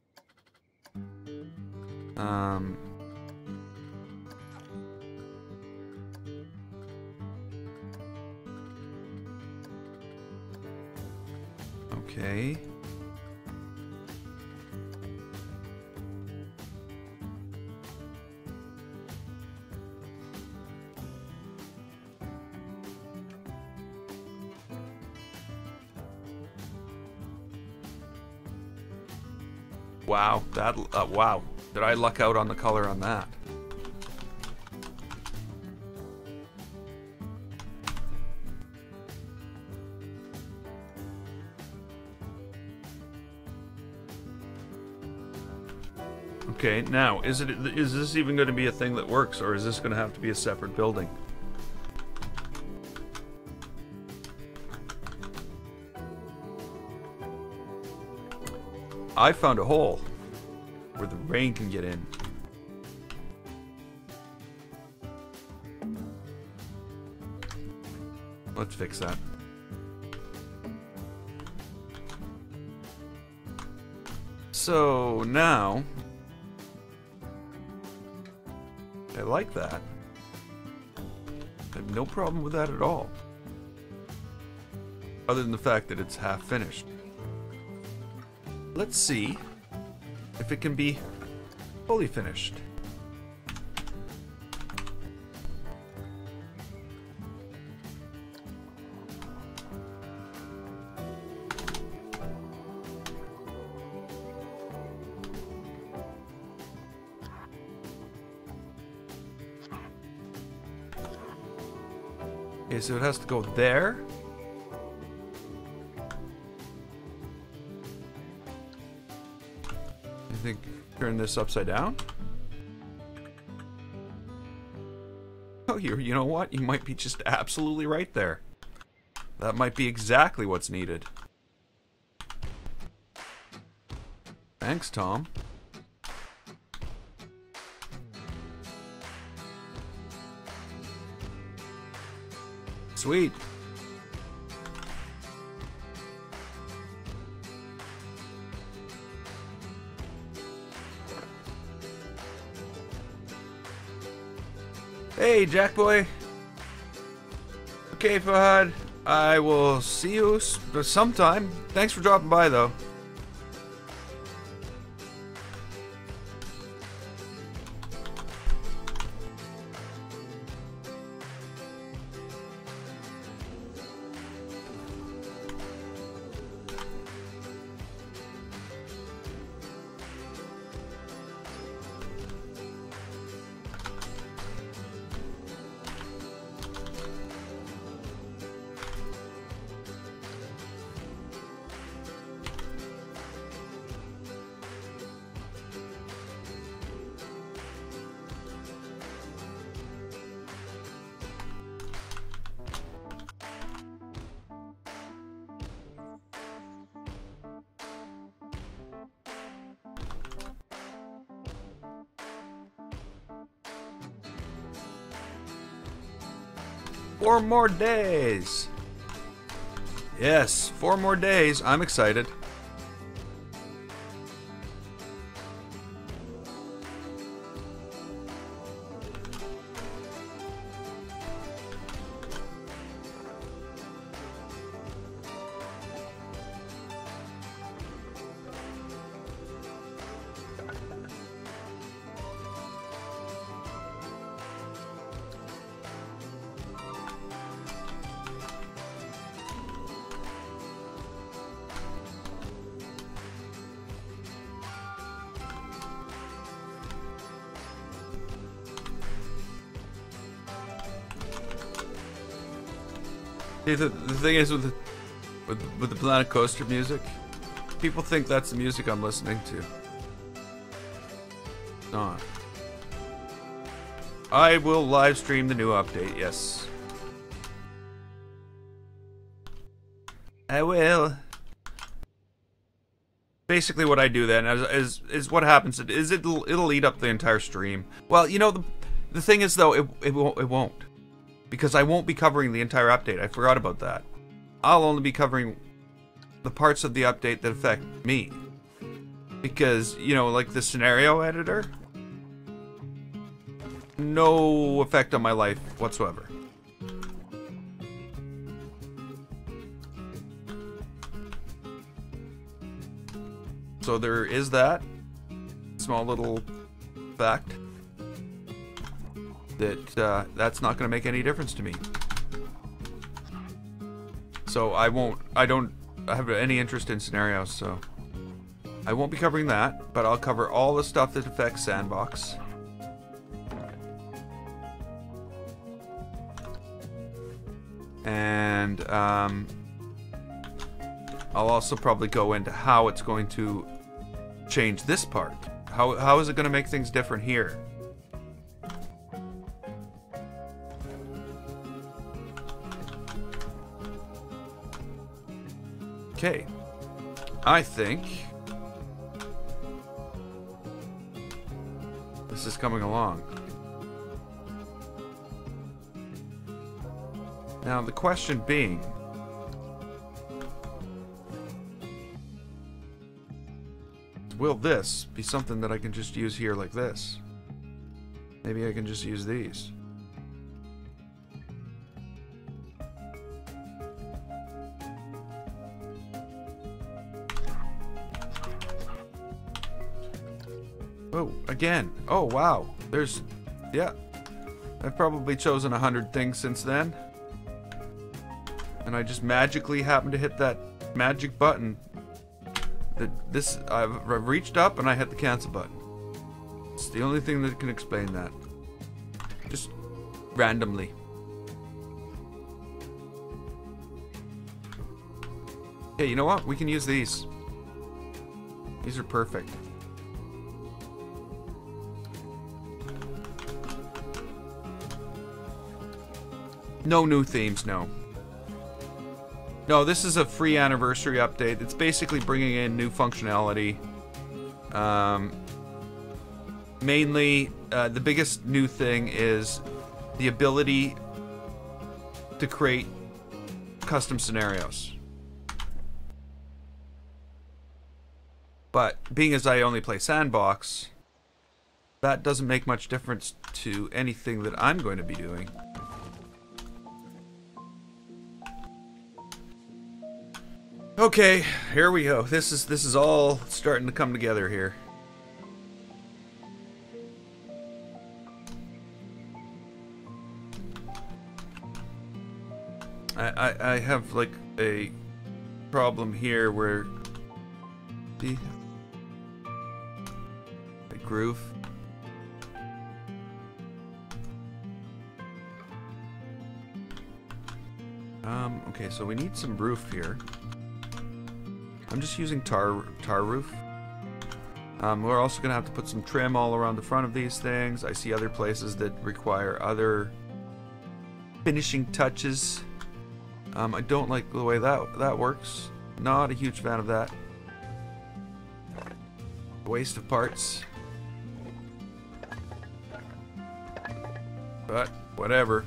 Okay. Wow, that wow. Did I luck out on the color on that? Okay, now, is this even going to be a thing that works, or is this going to have to be a separate building? I found a hole where the rain can get in. Let's fix that. So now like that. I have no problem with that at all. Other than the fact that it's half finished. Let's see if it can be fully finished. Okay, so it has to go there. I think turn this upside down. Oh, you know what? You might be just absolutely right there. That might be exactly what's needed. Thanks, Tom. Sweet. Hey, Jack Boy. Okay, Fahad. I will see you sometime. Thanks for dropping by, though. Four more days. Yes, 4 more days. I'm excited. See, the thing is with the Planet Coaster music, people think that's the music I'm listening to. It's not. I will live stream the new update, yes. I will. Basically what I do then is what happens is it'll eat up the entire stream. Well, you know, the thing is though, it won't. Because I won't be covering the entire update. I forgot about that. I'll only be covering the parts of the update that affect me. Because, you know, like the scenario editor, no effect on my life whatsoever. So there is that small little fact. That that's not going to make any difference to me. So I don't have any interest in scenarios, so I won't be covering that, but I'll cover all the stuff that affects Sandbox. And I'll also probably go into how it's going to change this part. How is it going to make things different here? Okay, I think this is coming along. Now the question being, will this be something that I can just use here like this? Maybe I can just use these. Oh, again. Oh, wow. There's... Yeah. I've probably chosen 100 things since then. And I just magically happened to hit that magic button. I've reached up and I hit the cancel button. It's the only thing that can explain that. Just randomly. Hey, you know what? We can use these. These are perfect. No new themes, no. No, this is a free anniversary update. It's basically bringing in new functionality. Mainly, the biggest new thing is the ability to create custom scenarios. But being as I only play Sandbox, that doesn't make much difference to anything that I'm going to be doing. Okay, here we go. This is all starting to come together here. I have like a problem here where the groove. Okay, so we need some roof here. I'm just using tar roof. We're also gonna have to put some trim all around the front of these things. I see other places that require other finishing touches. I don't like the way that works. Not a huge fan of that. Waste of parts. But whatever.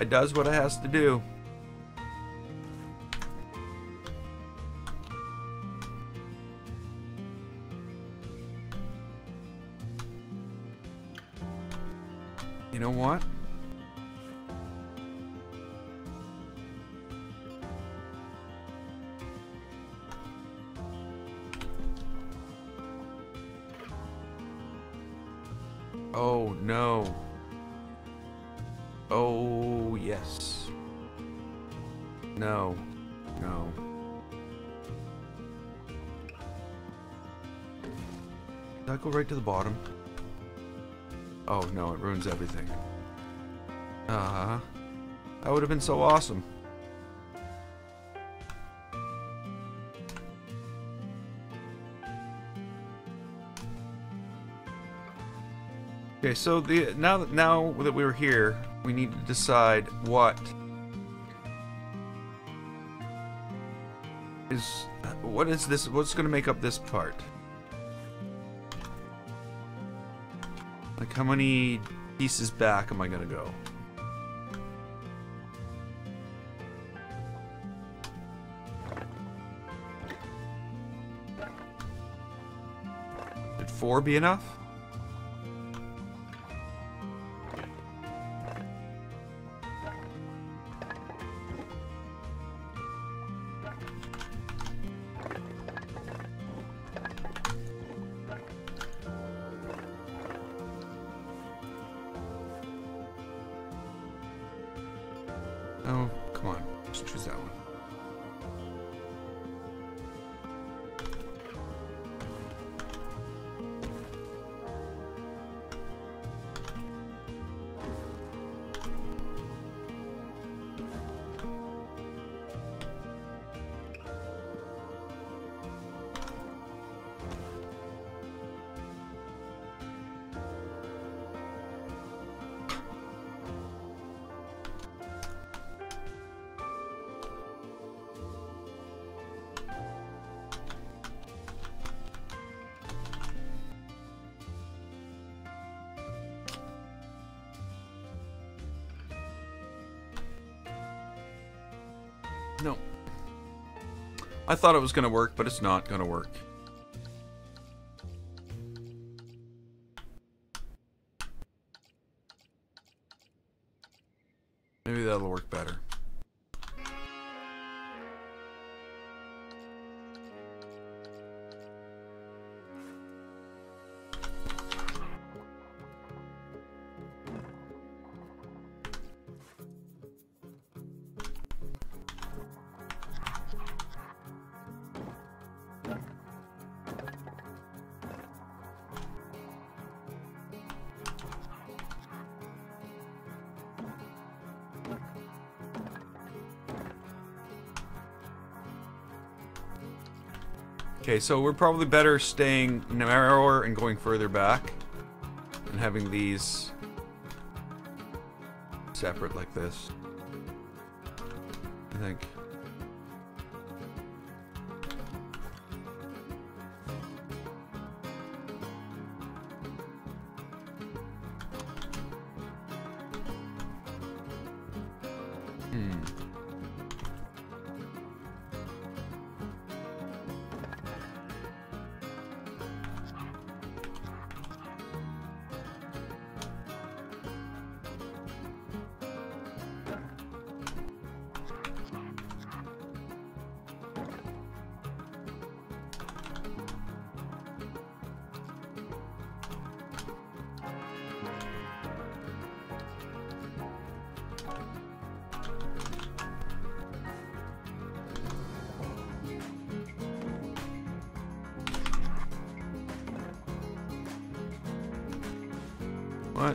It does what it has to do. You know what? Oh no. Oh yes. No. No. Did I go right to the bottom? Oh no, it ruins everything. That would have been so awesome. Okay, so now that we're here, we need to decide what is this? What's going to make up this part? Like, how many pieces back am I going to go? Would 4 be enough? Oh, come on. Let's choose that one. No. I thought it was going to work, but it's not going to work. Maybe that'll work better. Okay, so we're probably better staying narrower and going further back and having these separate like this, I think. What?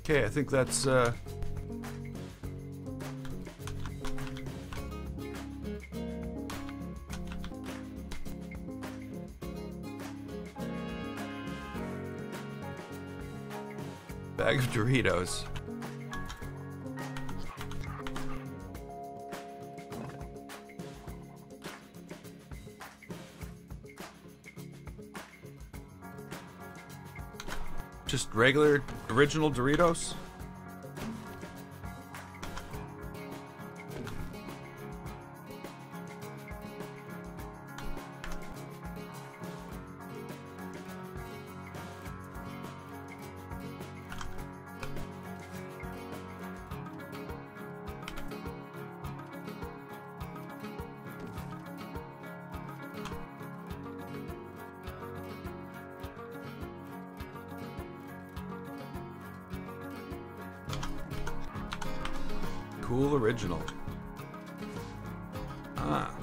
Okay, I think that's bag of Doritos. Just regular, original Doritos? Cool original. Ah.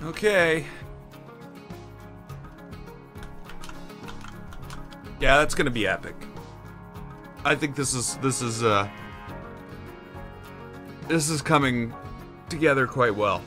Okay. Yeah, that's gonna be epic. I think this is coming together quite well.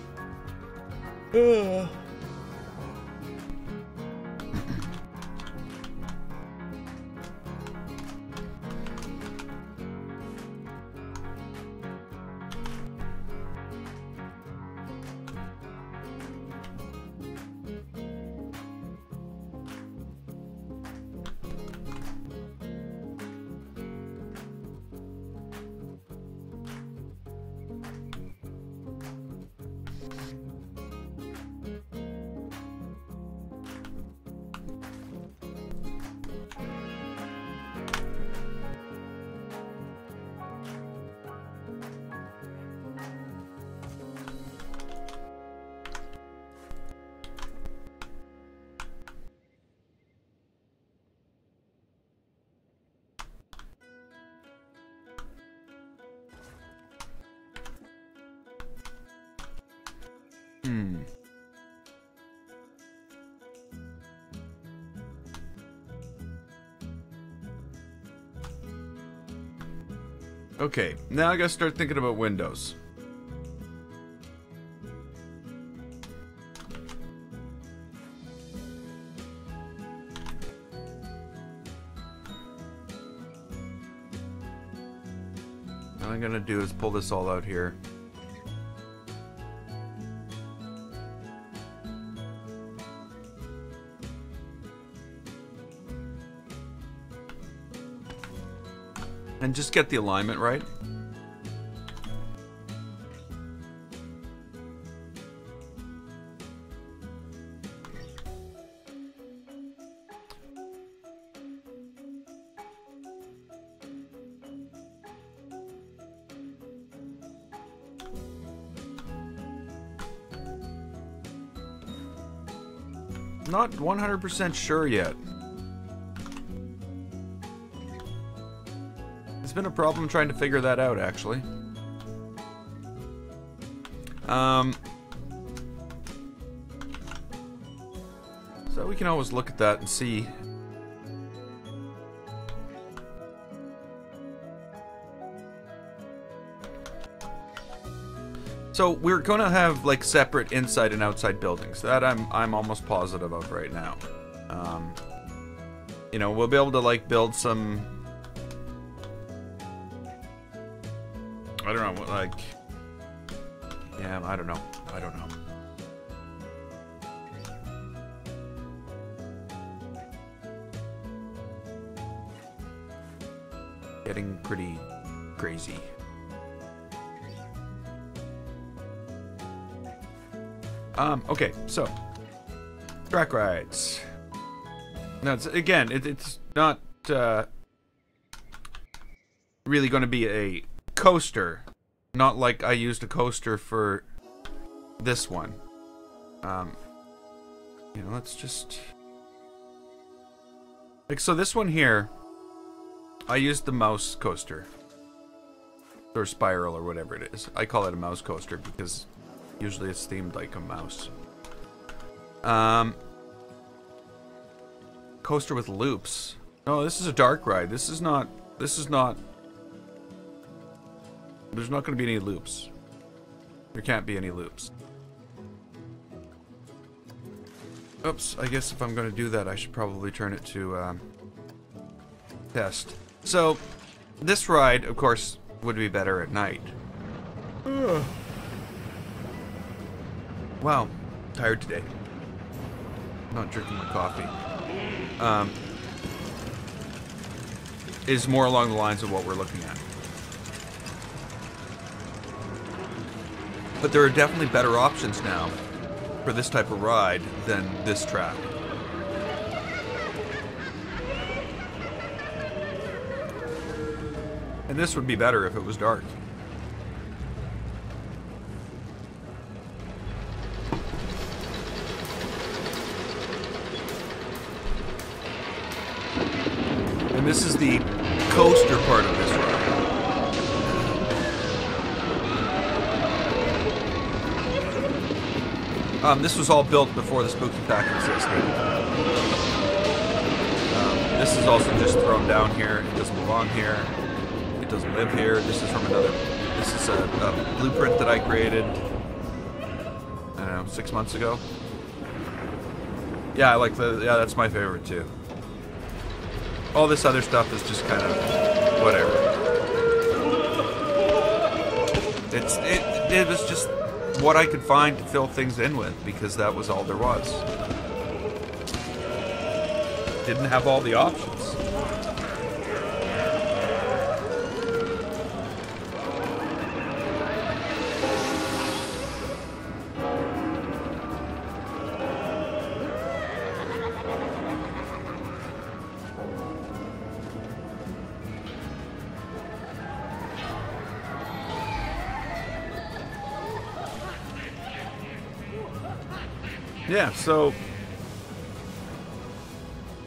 Okay, now I gotta start thinking about windows. What I'm gonna do is pull this all out here. And just get the alignment right. Not 100% sure yet. It's been a problem trying to figure that out, actually. So we can always look at that and see. So we're gonna have like separate inside and outside buildings. That I'm almost positive of right now. You know, we'll be able to like build some. I don't know, like. Yeah, I don't know. I don't know. Getting pretty crazy. Okay, so track rides. Now, it's not really going to be a coaster. Not like I used a coaster for this one. You know, let's just like so. This one here, I used the mouse coaster or spiral or whatever it is. I call it a mouse coaster because usually it's themed like a mouse. Coaster with loops. No, this is a dark ride. This is not. There's not going to be any loops. There can't be any loops. Oops, I guess if I'm going to do that, I should probably turn it to test. So, this ride, of course, would be better at night. Wow, tired today. Not drinking my coffee. Is more along the lines of what we're looking at. But there are definitely better options now for this type of ride than this track. And this would be better if it was dark. And this is the coaster part of this ride. This was all built before the Spooky Pack existed. This is also just thrown down here. It doesn't belong here. It doesn't live here. This is from another. This is a blueprint that I created. I don't know, 6 months ago. Yeah, I like the. Yeah, that's my favorite too. All this other stuff is just kind of whatever. It was just what I could find to fill things in with because that was all there was. Didn't have all the options. Yeah, so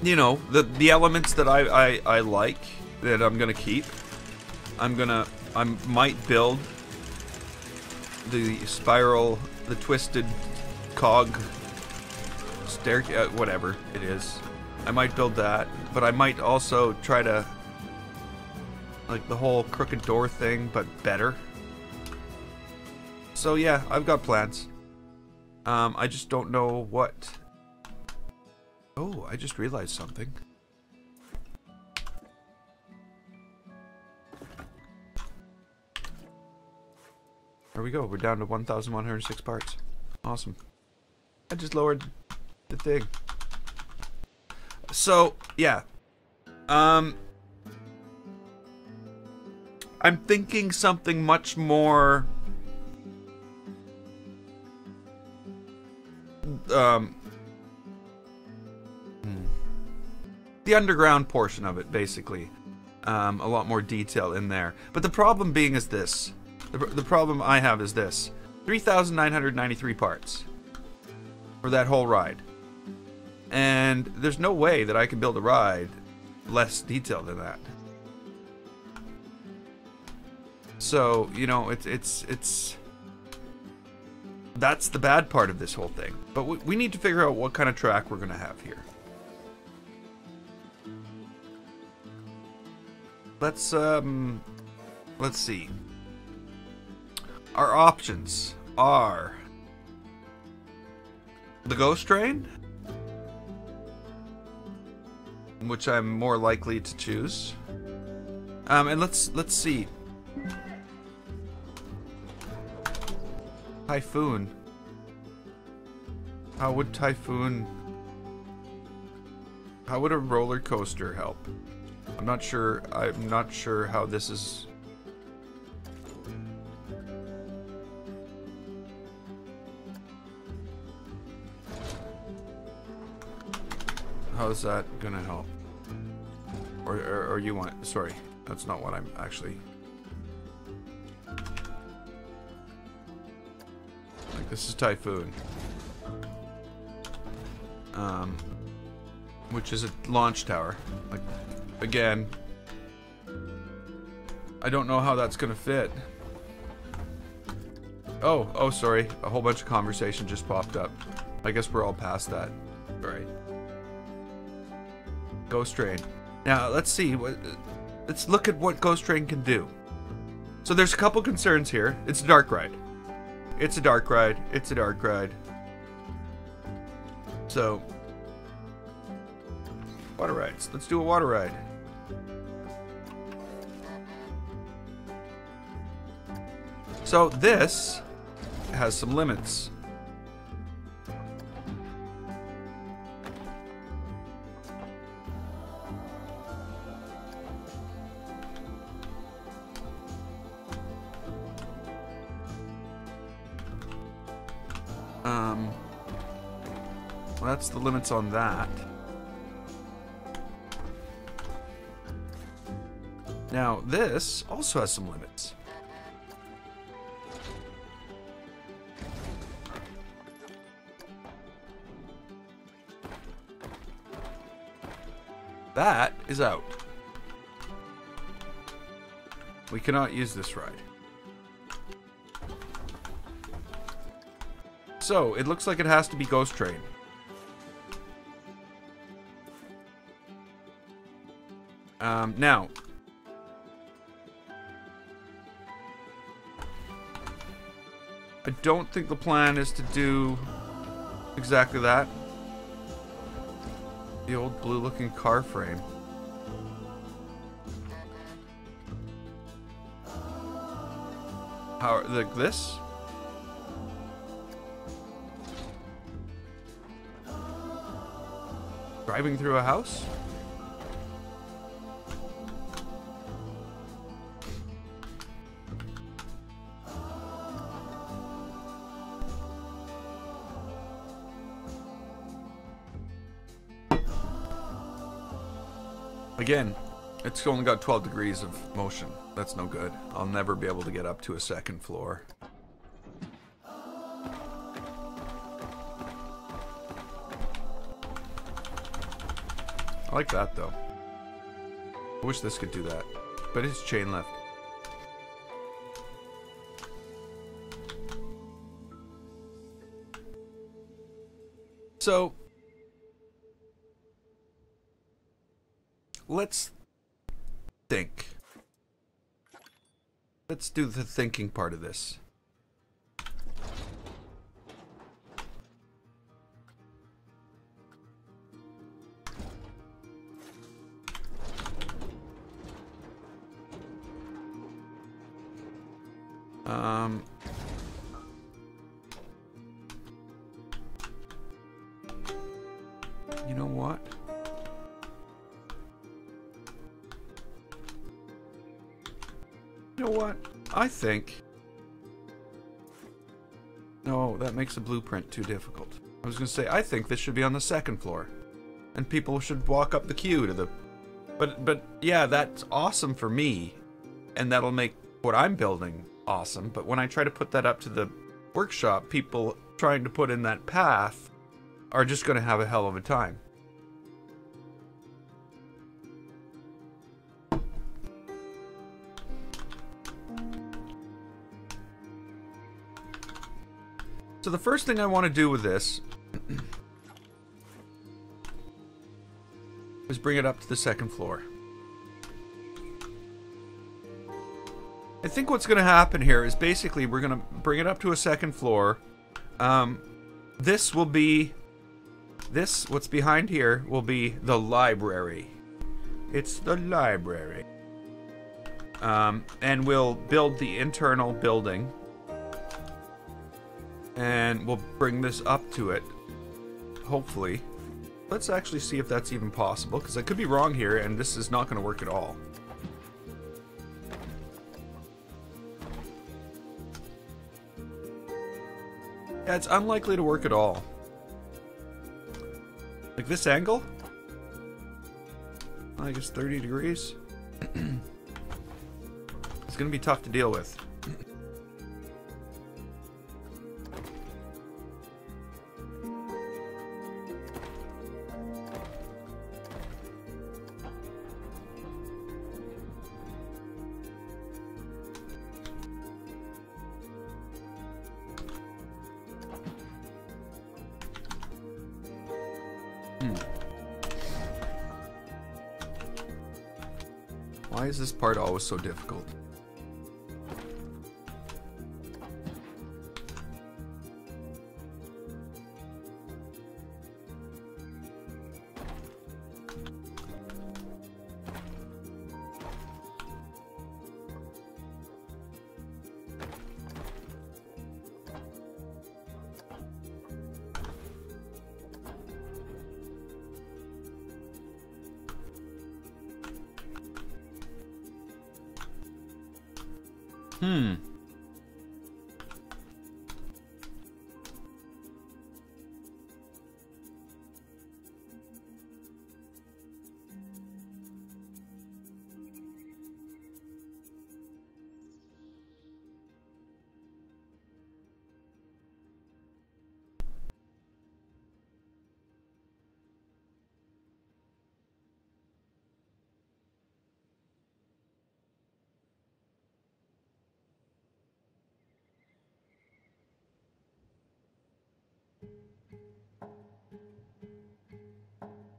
you know, the elements that I like that I'm gonna keep. I might build the spiral, the twisted cog stair, whatever it is. I might build that, but I might also try to like the whole crooked door thing, but better. So yeah, I've got plans. I just don't know what. Oh, I just realized something. we go. We're down to 1,106 parts. Awesome. I just lowered the thing. So, yeah. I'm thinking something much more... the underground portion of it, basically. A lot more detail in there. But the problem being is this. The problem I have is this. 3,993 parts. For that whole ride. And there's no way that I can build a ride less detailed than that. So, you know, it's that's the bad part of this whole thing. But we need to figure out what kind of track we're going to have here. Let's see. Our options are the Ghost Train, which I'm more likely to choose. And let's see. Typhoon. How would Typhoon... How would a roller coaster help? I'm not sure how this is... How is that gonna help? Or you want... Sorry, that's not what I'm actually... Like, this is Typhoon. Which is a launch tower. Like, again... I don't know how that's gonna fit. Oh, sorry. A whole bunch of conversation just popped up. I guess we're all past that. Right. Ghost Train. Now, let's see. Let's look at what Ghost Train can do. So there's a couple concerns here. It's a dark ride. It's a dark ride. It's a dark ride. So, water rides. Let's do a water ride. So this has some limits. Well, that's the limits on that. Now, this also has some limits. That is out. We cannot use this ride. So, it looks like it has to be Ghost Train. Now, I don't think the plan is to do exactly that. The old blue-looking car frame. How, like this? Driving through a house? Again, it's only got 12 degrees of motion. That's no good. I'll never be able to get up to a second floor. I like that, though. I wish this could do that. But it's chain lift. So... let's think. Let's do the thinking part of this. You know what? I think... No, that makes a blueprint too difficult. I was going to say, I think this should be on the second floor. And people should walk up the queue to the... But yeah, that's awesome for me. And that'll make what I'm building awesome. But when I try to put that up to the workshop, people trying to put in that path are just going to have a hell of a time. So the first thing I want to do with this is bring it up to the second floor. I think what's going to happen here is basically we're going to bring it up to a second floor. This will be... what's behind here will be the library. It's the library. And we'll build the internal building. And we'll bring this up to it. Hopefully. Let's actually see if that's even possible, because I could be wrong here, and this is not going to work at all. Yeah, it's unlikely to work at all. Like this angle? I guess 30 degrees. It's going to be tough to deal with. Why is this part always so difficult?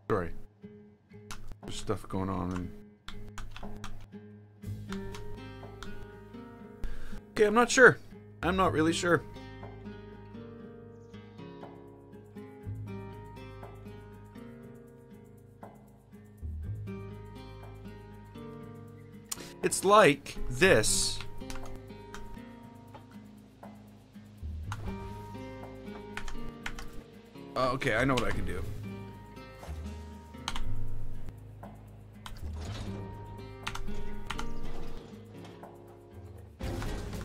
Sorry. There's stuff going on and... Okay, I'm not sure. I'm not really sure. It's like this. Okay, I know what I can do.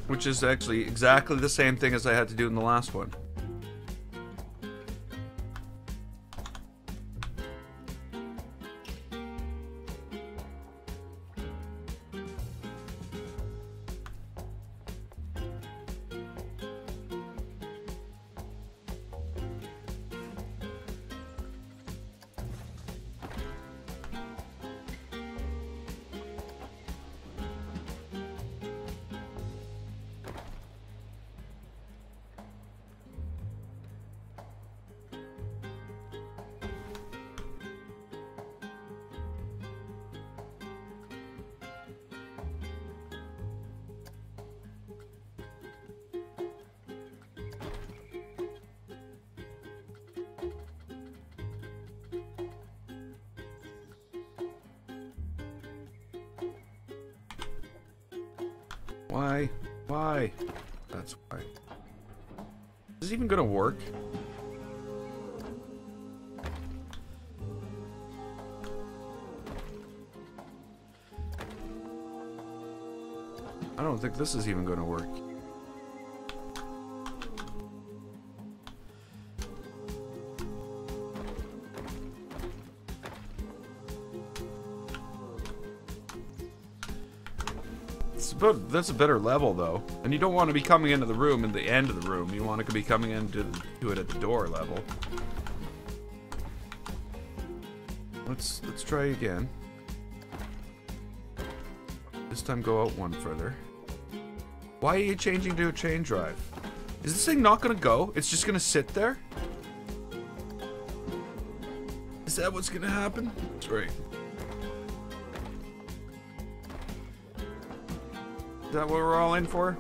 Which is actually exactly the same thing as I had to do in the last one. Why? Why? That's why. Is this even gonna work? I don't think this is even going to work. That's a better level, though. And you don't want to be coming into the room in the end of the room. You want to be coming into it at the door level. Let's try again. This time go out one further. Why are you changing to a chain drive? Is this thing not going to go? It's just going to sit there? Is that what's going to happen? That's right. Is that what we're all in for?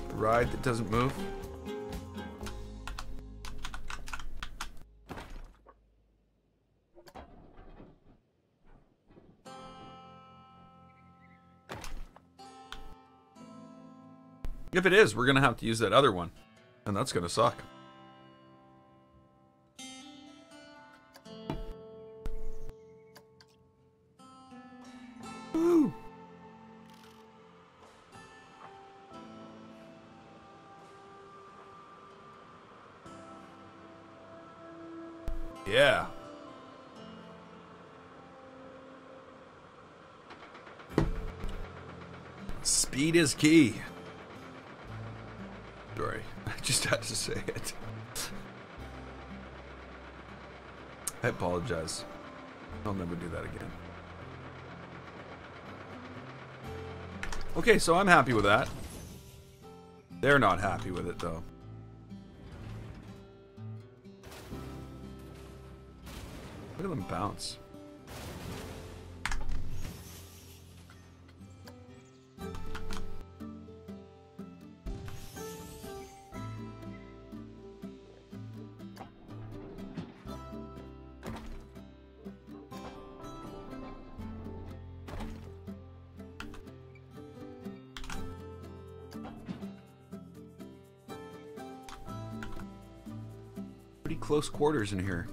A ride that doesn't move? If it is, we're gonna have to use that other one. And that's gonna suck. Woo! Yeah. Speed is key. Sorry, I just had to say it. I apologize. I'll never do that again. Okay, so I'm happy with that. They're not happy with it, though. Look at them bounce. Pretty close quarters in here.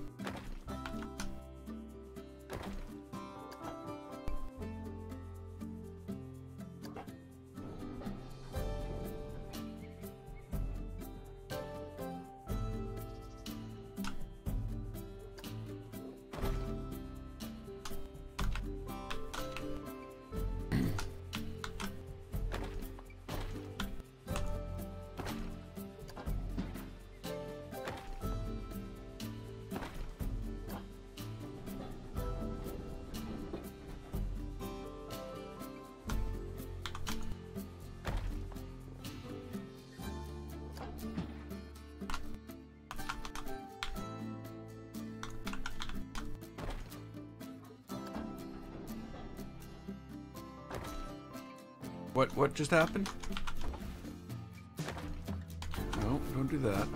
What just happened? No, don't do that.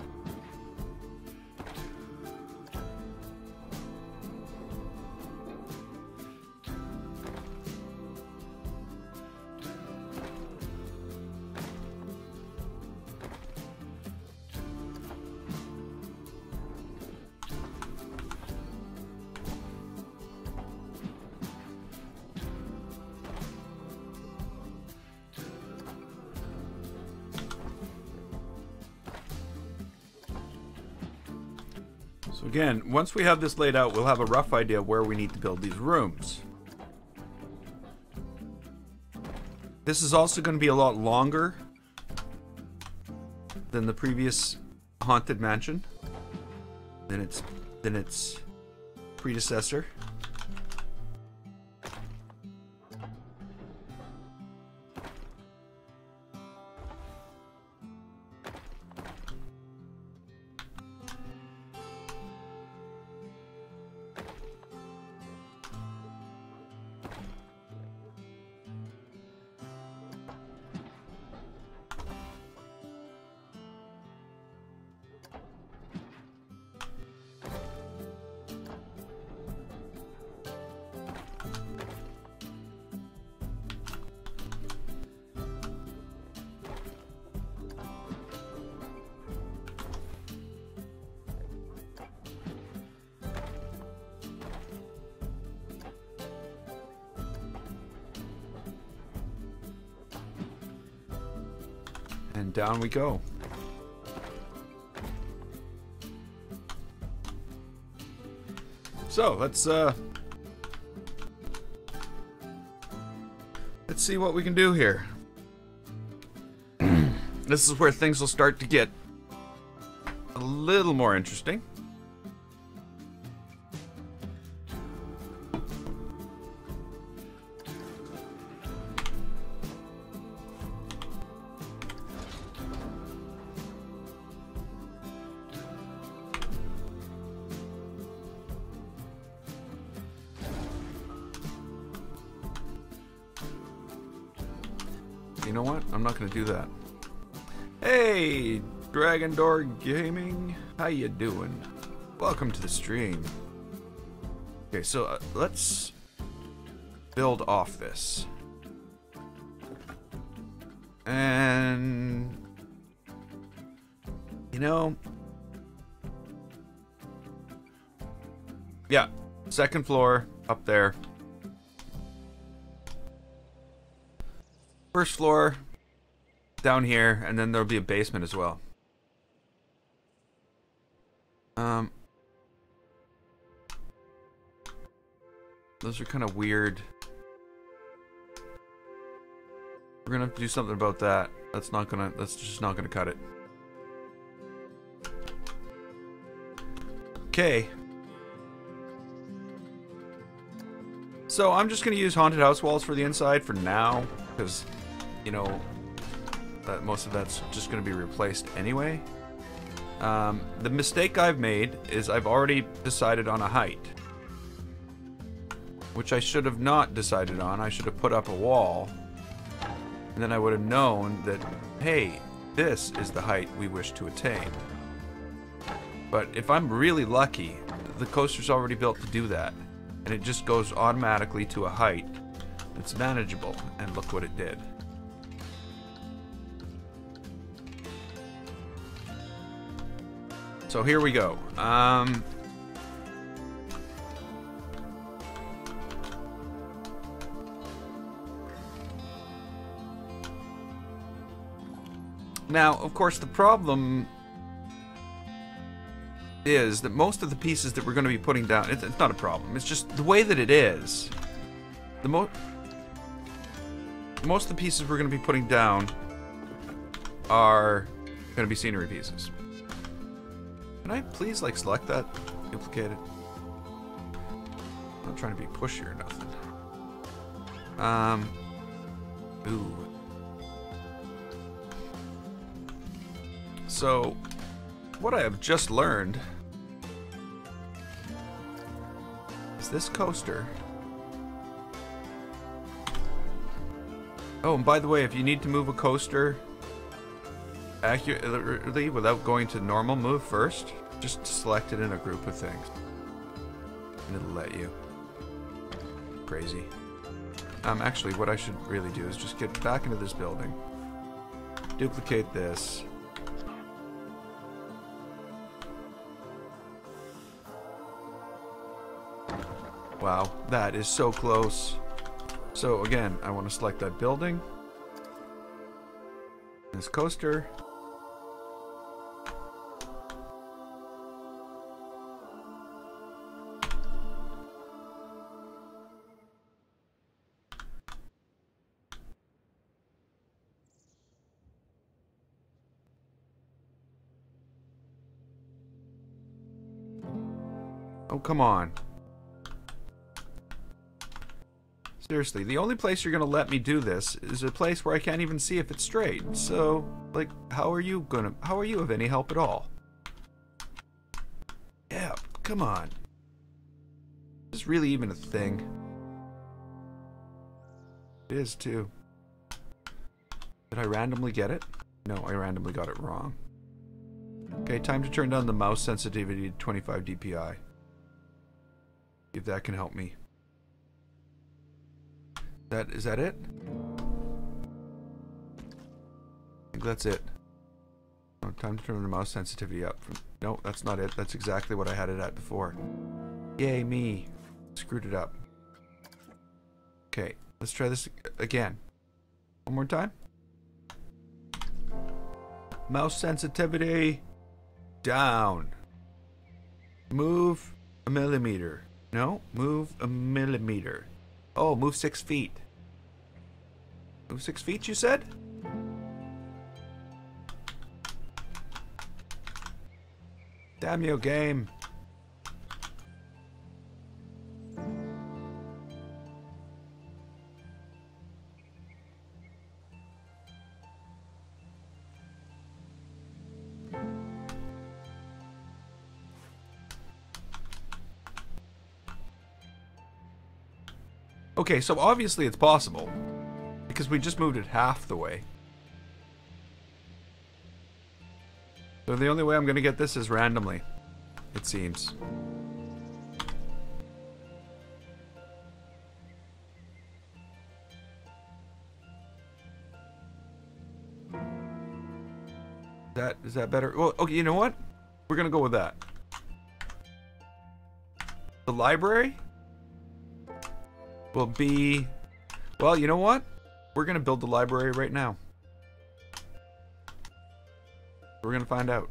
So again, once we have this laid out, we'll have a rough idea of where we need to build these rooms. This is also going to be a lot longer than the previous Haunted Mansion, than its predecessor. And down we go. So let's see what we can do here. This is where things will start to get a little more interesting. You know what? I'm not going to do that. Hey, Dragon Door Gaming, how you doing? Welcome to the stream. Okay, so let's build off this. And you know, yeah, second floor up there. First floor down here, and then there'll be a basement as well. Those are kind of weird. We're gonna have to do something about that. That's just not gonna cut it. Okay. So I'm just gonna use haunted house walls for the inside for now, because, you know, most of that's just going to be replaced anyway. The mistake I've made is I've already decided on a height, which I should have not decided on. I should have put up a wall, and then I would have known that, hey, this is the height we wish to attain. But if I'm really lucky, the coaster's already built to do that, and it just goes automatically to a height that's manageable, and look what it did. So here we go. Now, of course, the problem is that most of the pieces that we're going to be putting down, it's not a problem, it's just the way that it is. Most of the pieces we're going to be putting down are going to be scenery pieces. Can I please, like, select that? Duplicate it. I'm not trying to be pushy or nothing. Ooh. So, what I have just learned is this coaster. Oh, and by the way, if you need to move a coaster accurately without going to normal move first, just select it in a group of things and it'll let you. Crazy. Actually, what I should really do is just get back into this building, duplicate this, wow, that is so close. So again, I want to select that building, this coaster, oh come on. Seriously, the only place you're gonna let me do this is a place where I can't even see if it's straight. So, like, how are you of any help at all? Yeah, come on. Is this really even a thing? It is too. Did I randomly get it? No, I randomly got it wrong. Okay, time to turn down the mouse sensitivity to 25 dpi. If that can help me. Is that it? I think that's it. Oh, time to turn the mouse sensitivity up. No, that's not it. That's exactly what I had it at before. Yay, me. Screwed it up. Okay, let's try this again. One more time. Mouse sensitivity. Down. Move a millimeter. No, move a millimeter. Oh, move 6 feet. Move 6 feet, you said? Damn you, game. Okay, so obviously it's possible. Because we just moved it half the way. So the only way I'm going to get this is randomly, it seems. Is that better? Well, okay, you know what? We're going to go with that. The library will be... Well, you know what? We're going to build the library right now. We're going to find out.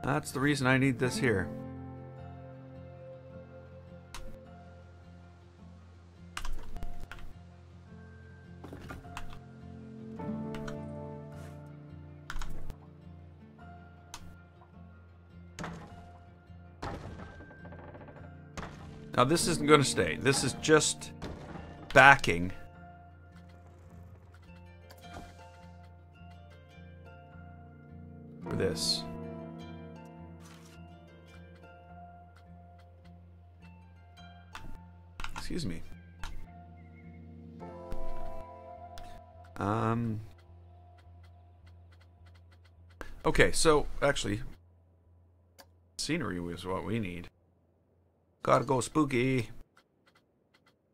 That's the reason I need this here. Now this isn't going to stay. This is just backing. For this. Excuse me. Okay, so actually scenery was what we need. Gotta go spooky.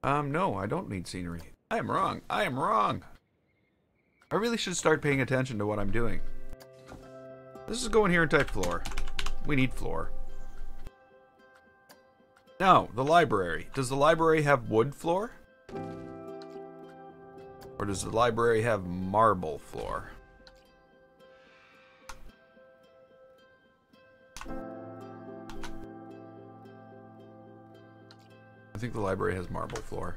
No, I don't need scenery. I am wrong. I am wrong. I really should start paying attention to what I'm doing. This is going here and type floor. We need floor. Now, the library. Does the library have wood floor? Or does the library have marble floor? I think the library has marble floor.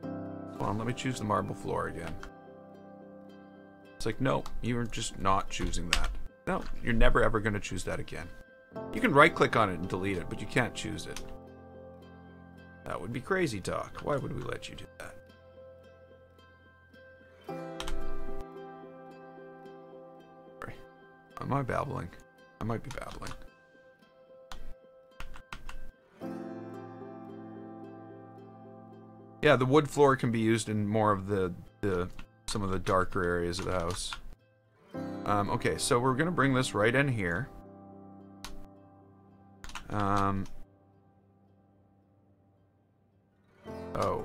Hold on, let me choose the marble floor again. It's like, no, you're just not choosing that. No, you're never ever going to choose that again. You can right click on it and delete it, but you can't choose it. That would be crazy talk. Why would we let you do that? Sorry. Am I babbling? I might be babbling. Yeah, the wood floor can be used in more of some of the darker areas of the house. Okay, so we're gonna bring this right in here. Oh.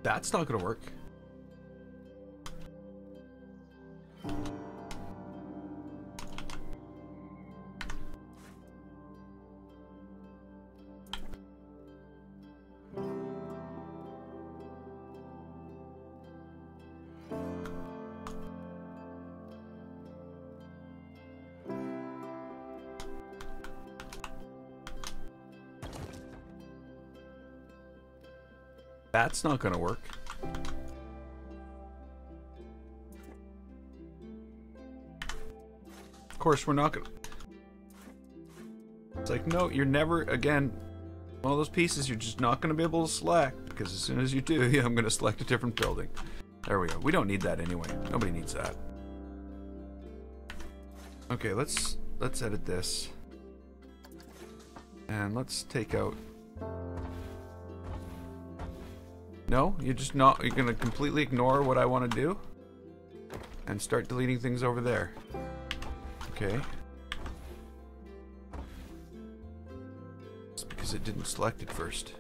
That's not gonna work. That's not gonna work. course, we're not gonna... It's like, no, you're never, again, one of those pieces you're just not gonna be able to select, because as soon as you do, yeah, I'm gonna select a different building. There we go. We don't need that anyway. Nobody needs that. Okay, let's edit this. And let's take out... No, you're just not... You're gonna completely ignore what I want to do? And start deleting things over there. Okay. It's because it didn't select it first.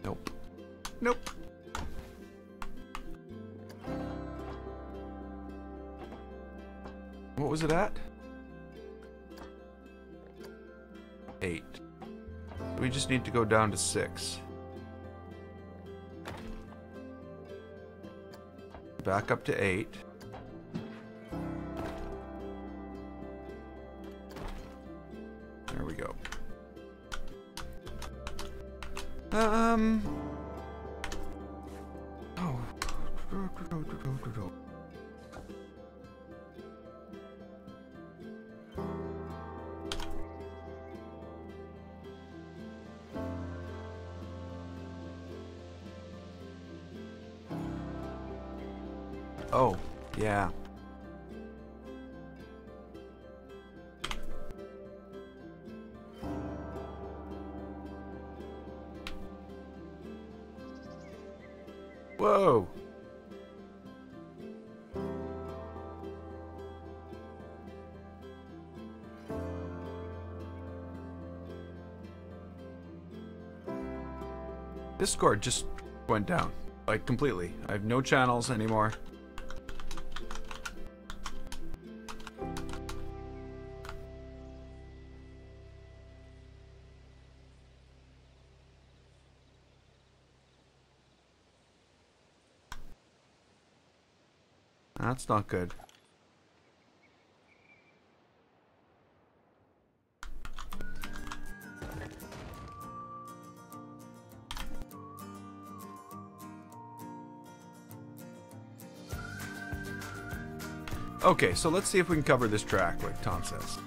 Nope. Nope. What was it at? 8. We just need to go down to 6. Back up to 8. There we go. Oh. Oh, yeah. Whoa. Discord just went down, like completely. I have no channels anymore. That's not good. Okay, so let's see if we can cover this track, like Tom says.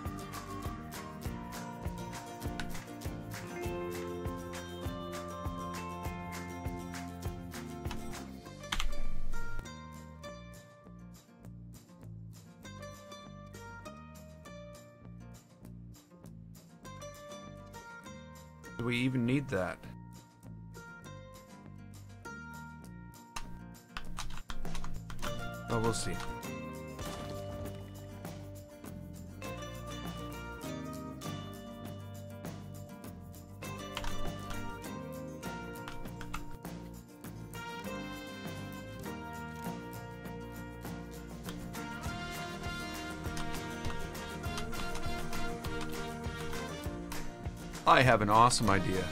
Do we even need that? Oh, we'll see. I have an awesome idea.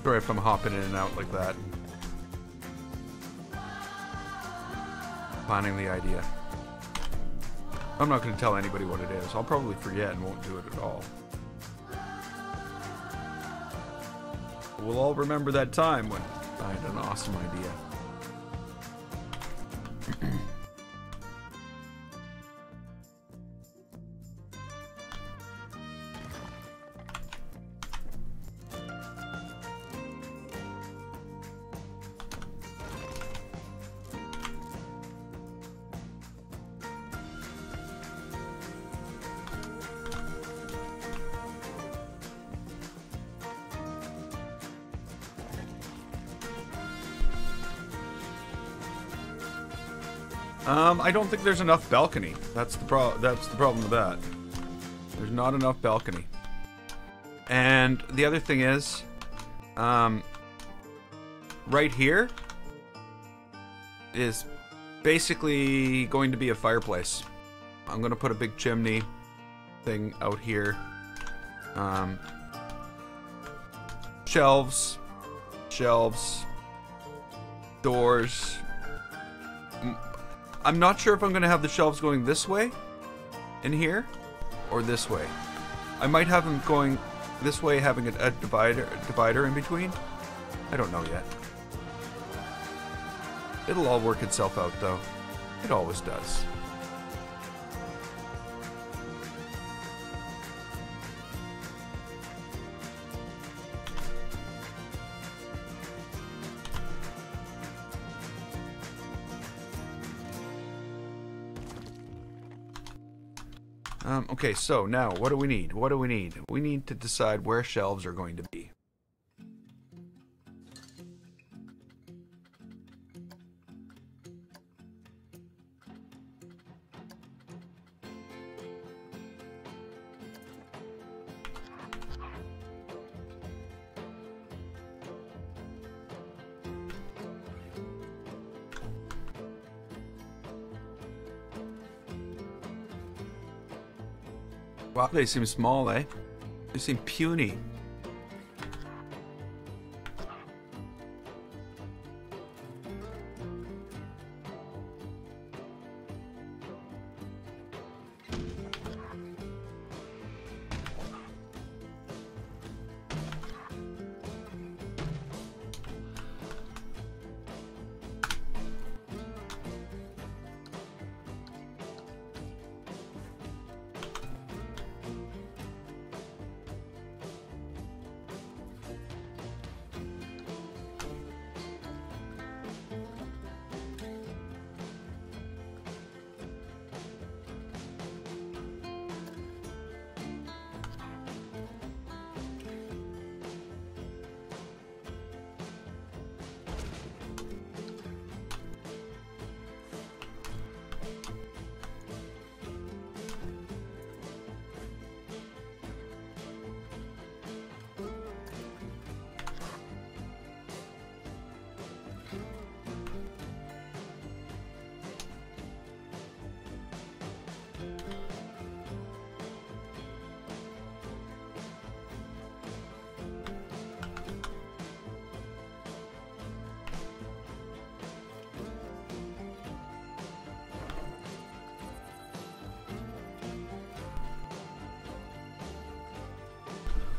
Sorry if I'm hopping in and out like that. Planning the idea. I'm not going to tell anybody what it is. I'll probably forget and won't do it at all. We'll all remember that time when I had an awesome idea. I don't think there's enough balcony. That's the problem with that. There's not enough balcony. And the other thing is, right here is basically going to be a fireplace. I'm going to put a big chimney thing out here. Shelves, doors. I'm not sure if I'm going to have the shelves going this way in here or this way. I might have them going this way, having a divider in between. I don't know yet. It'll all work itself out, though. It always does. Okay, so now, what do we need? What do we need? We need to decide where shelves are going to be. Wow, they seem small, eh? They seem puny.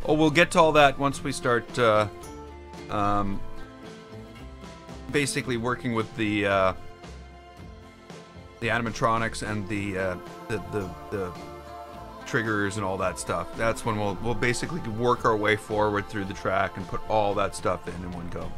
Oh, we'll get to all that once we start basically working with the animatronics and the triggers and all that stuff. That's when we'll basically work our way forward through the track and put all that stuff in one go.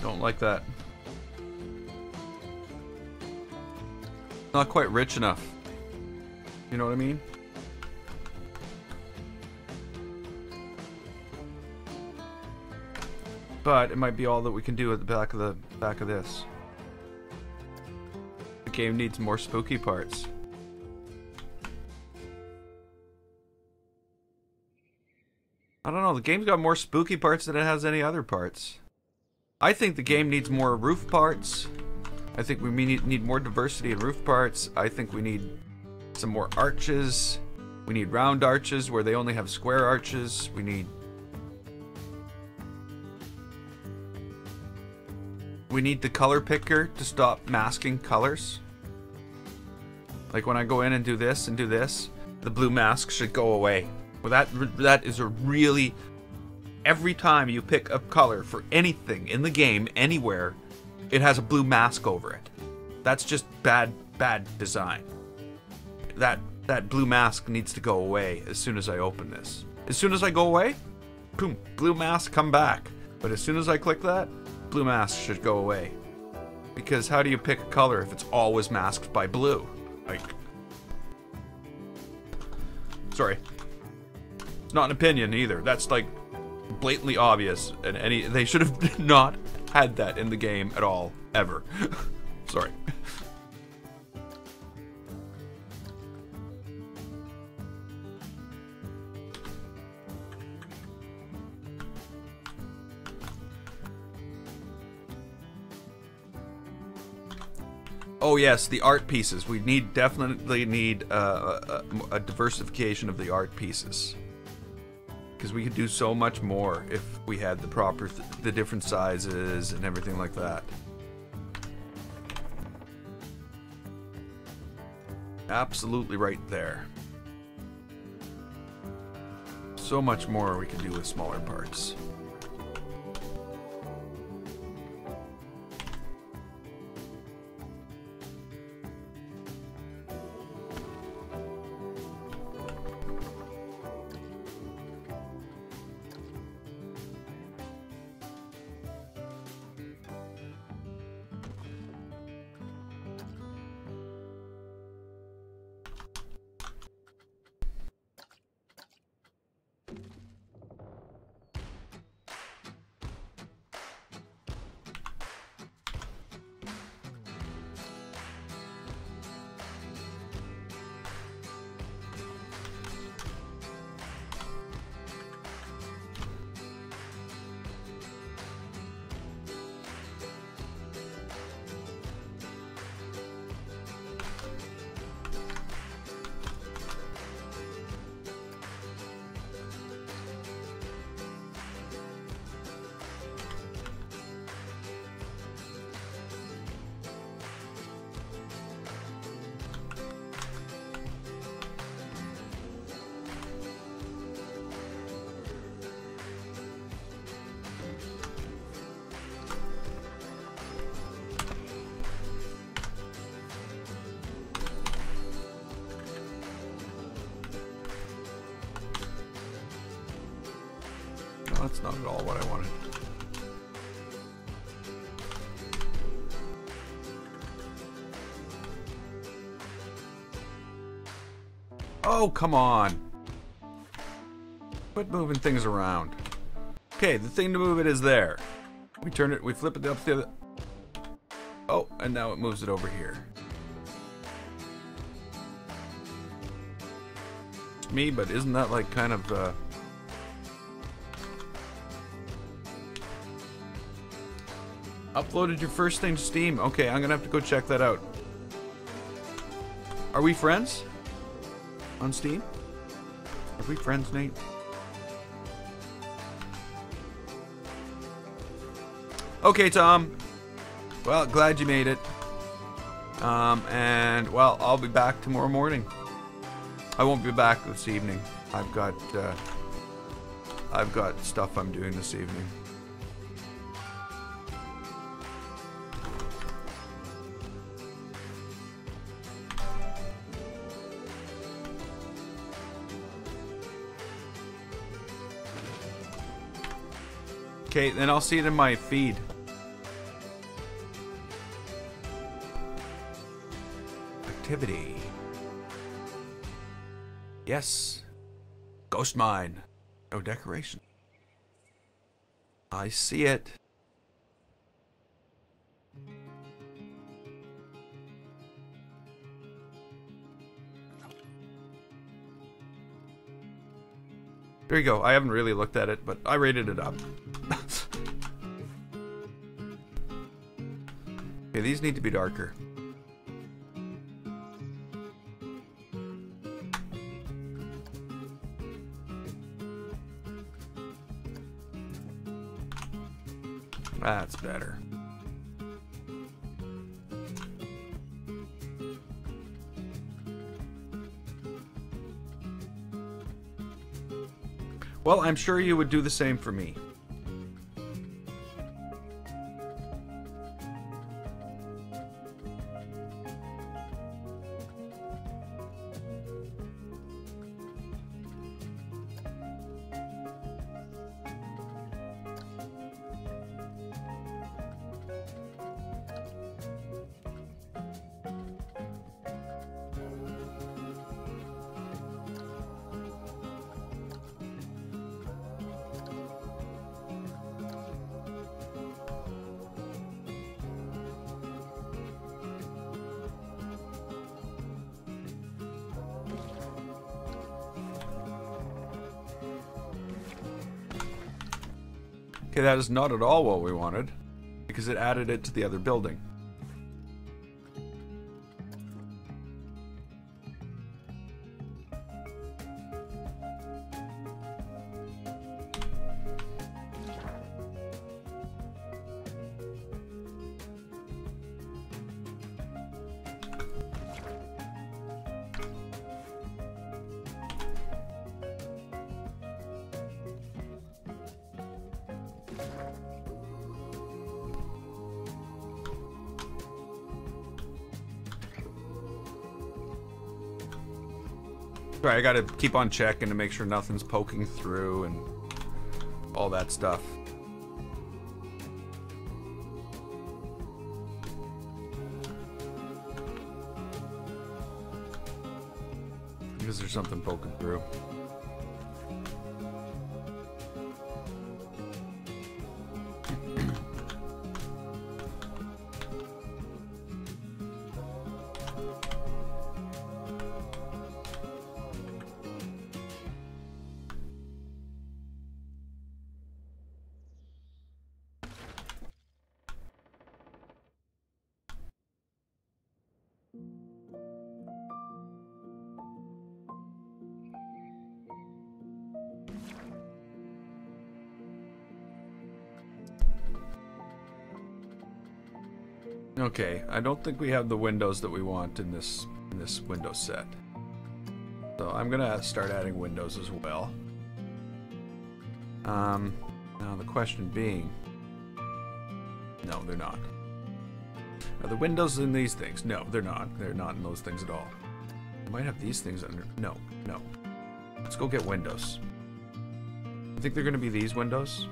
Don't like that. Not quite rich enough. You know what I mean? But it might be all that we can do at the back of this. The game needs more spooky parts. I don't know, the game's got more spooky parts than it has any other parts. I think the game needs more roof parts. I think we need more diversity in roof parts. I think we need some more arches. We need round arches where they only have square arches. We need the color picker to stop masking colors. Like when I go in and do this, the blue mask should go away. Well, that is a really... Every time you pick a color for anything in the game, anywhere, it has a blue mask over it. That's just bad design. That blue mask needs to go away as soon as I open this. As soon as I go away, boom, blue mask come back. But as soon as I click that, blue mask should go away. Because how do you pick a color if it's always masked by blue? Like... Sorry. It's not an opinion either. That's like blatantly obvious, and they should have not had that in the game at all, ever. Sorry. Oh yes, the art pieces. We definitely need a diversification of the art pieces, because we could do so much more if we had the proper, the different sizes and everything like that. Absolutely right there. So much more we can do with smaller parts. That's not at all what I wanted. Oh, come on. Quit moving things around. Okay, the thing to move it is there. We turn it, we flip it up to the other. Oh, and now it moves it over here. It's me, but isn't that like kind of uploaded your first thing to Steam? Okay, I'm gonna have to go check that out. Are we friends? On Steam? Are we friends, Nate? Okay, Tom. Well, glad you made it. And, well, I'll be back tomorrow morning. I won't be back this evening. I've got stuff I'm doing this evening. Okay, then I'll see it in my feed. Activity. Yes. Ghost mine. No decoration. I see it. There you go. I haven't really looked at it, but I rated it up. Okay, these need to be darker. That's better. Well, I'm sure you would do the same for me. Okay, that is not at all what we wanted, because it added it to the other building. Sorry, I gotta keep on checking to make sure nothing's poking through and all that stuff. Is there something poking through? Okay, I don't think we have the windows that we want in this window set. So I'm gonna start adding windows as well. Now the question being, no, they're not. Are the windows in these things? No, they're not. They're not in those things at all. I might have these things under. No, no. Let's go get windows. I think they're gonna be these windows.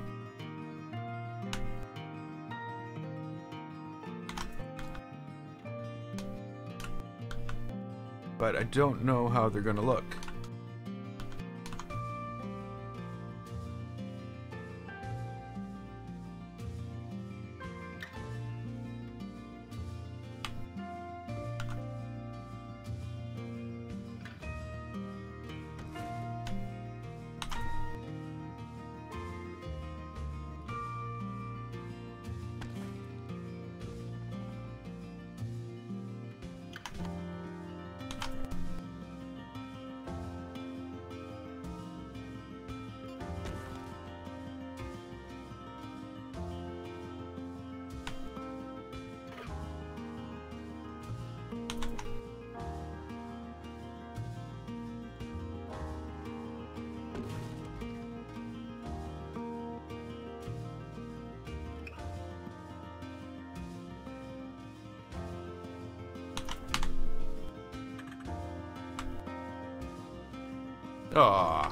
But I don't know how they're gonna look. Ah.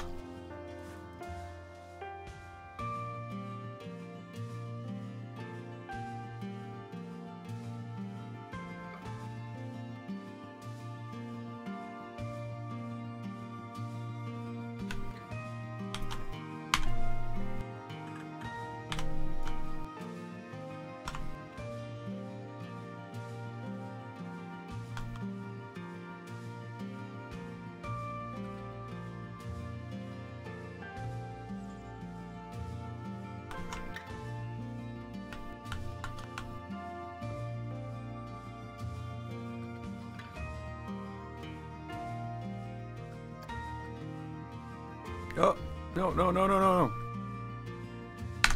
Oh, no, no, no, no, no, no.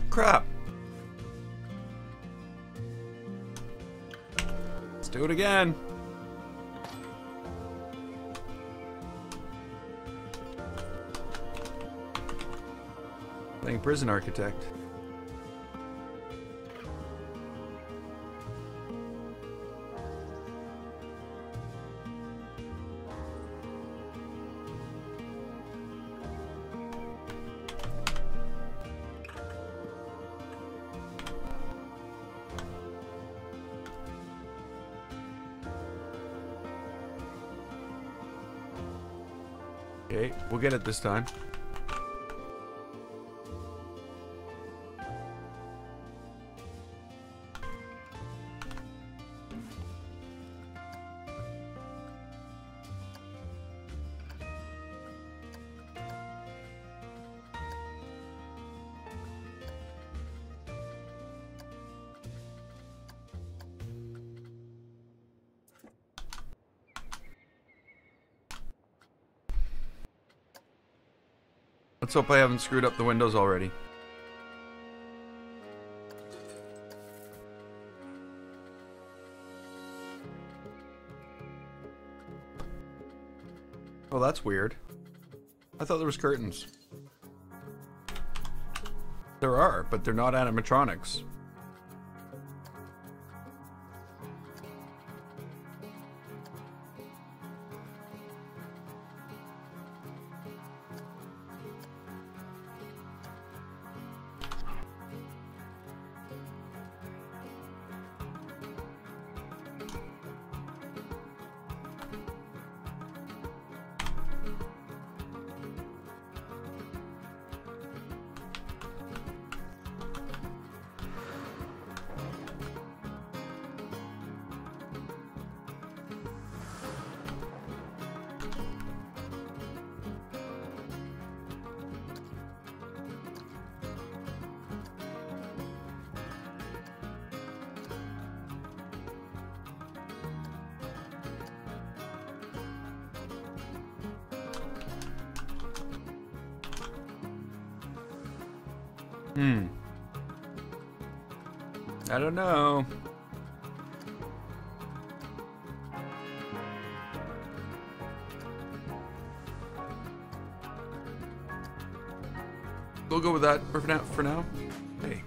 Crap. Let's do it again. Playing Prison Architect. Okay, we'll get it this time. Let's hope I haven't screwed up the windows already. Oh, that's weird. I thought there was curtains. There are, but they're not animatronics. I don't know. We'll go with that for now. Hey.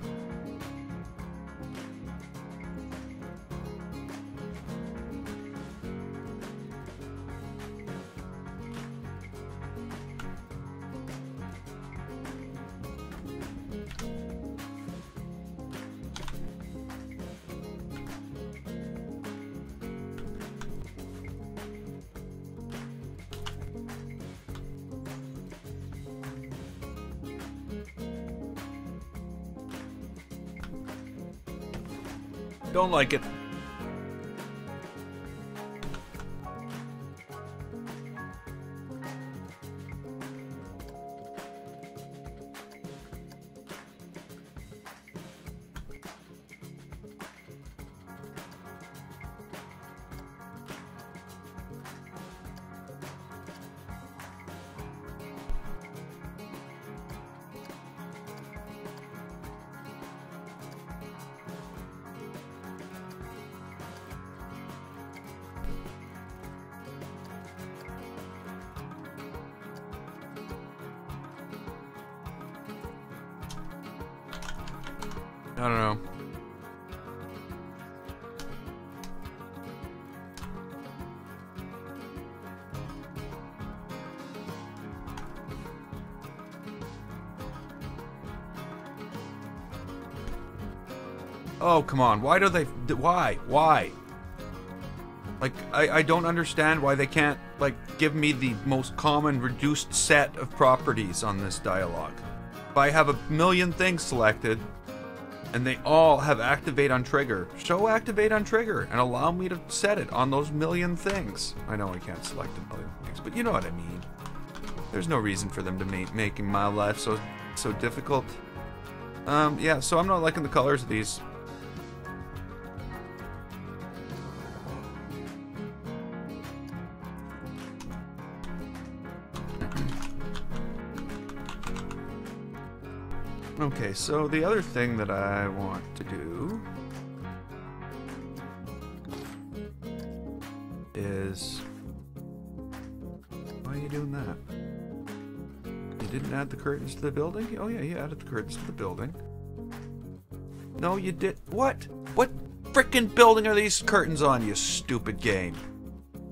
Don't like it. I don't know. Oh, come on. Why do they... Why? Why? Like, I don't understand why they can't, like, give me the most common reduced set of properties on this dialogue. If I have a million things selected, and they all have activate on trigger, show activate on trigger, and allow me to set it on those million things. I know I can't select a million things, but you know what I mean. There's no reason for them to making my life so difficult. Yeah, so I'm not liking the colors of these. Okay, so the other thing that I want to do is... Why are you doing that? You didn't add the curtains to the building? Oh yeah, you added the curtains to the building. No, you did. What? What frickin' building are these curtains on, you stupid game?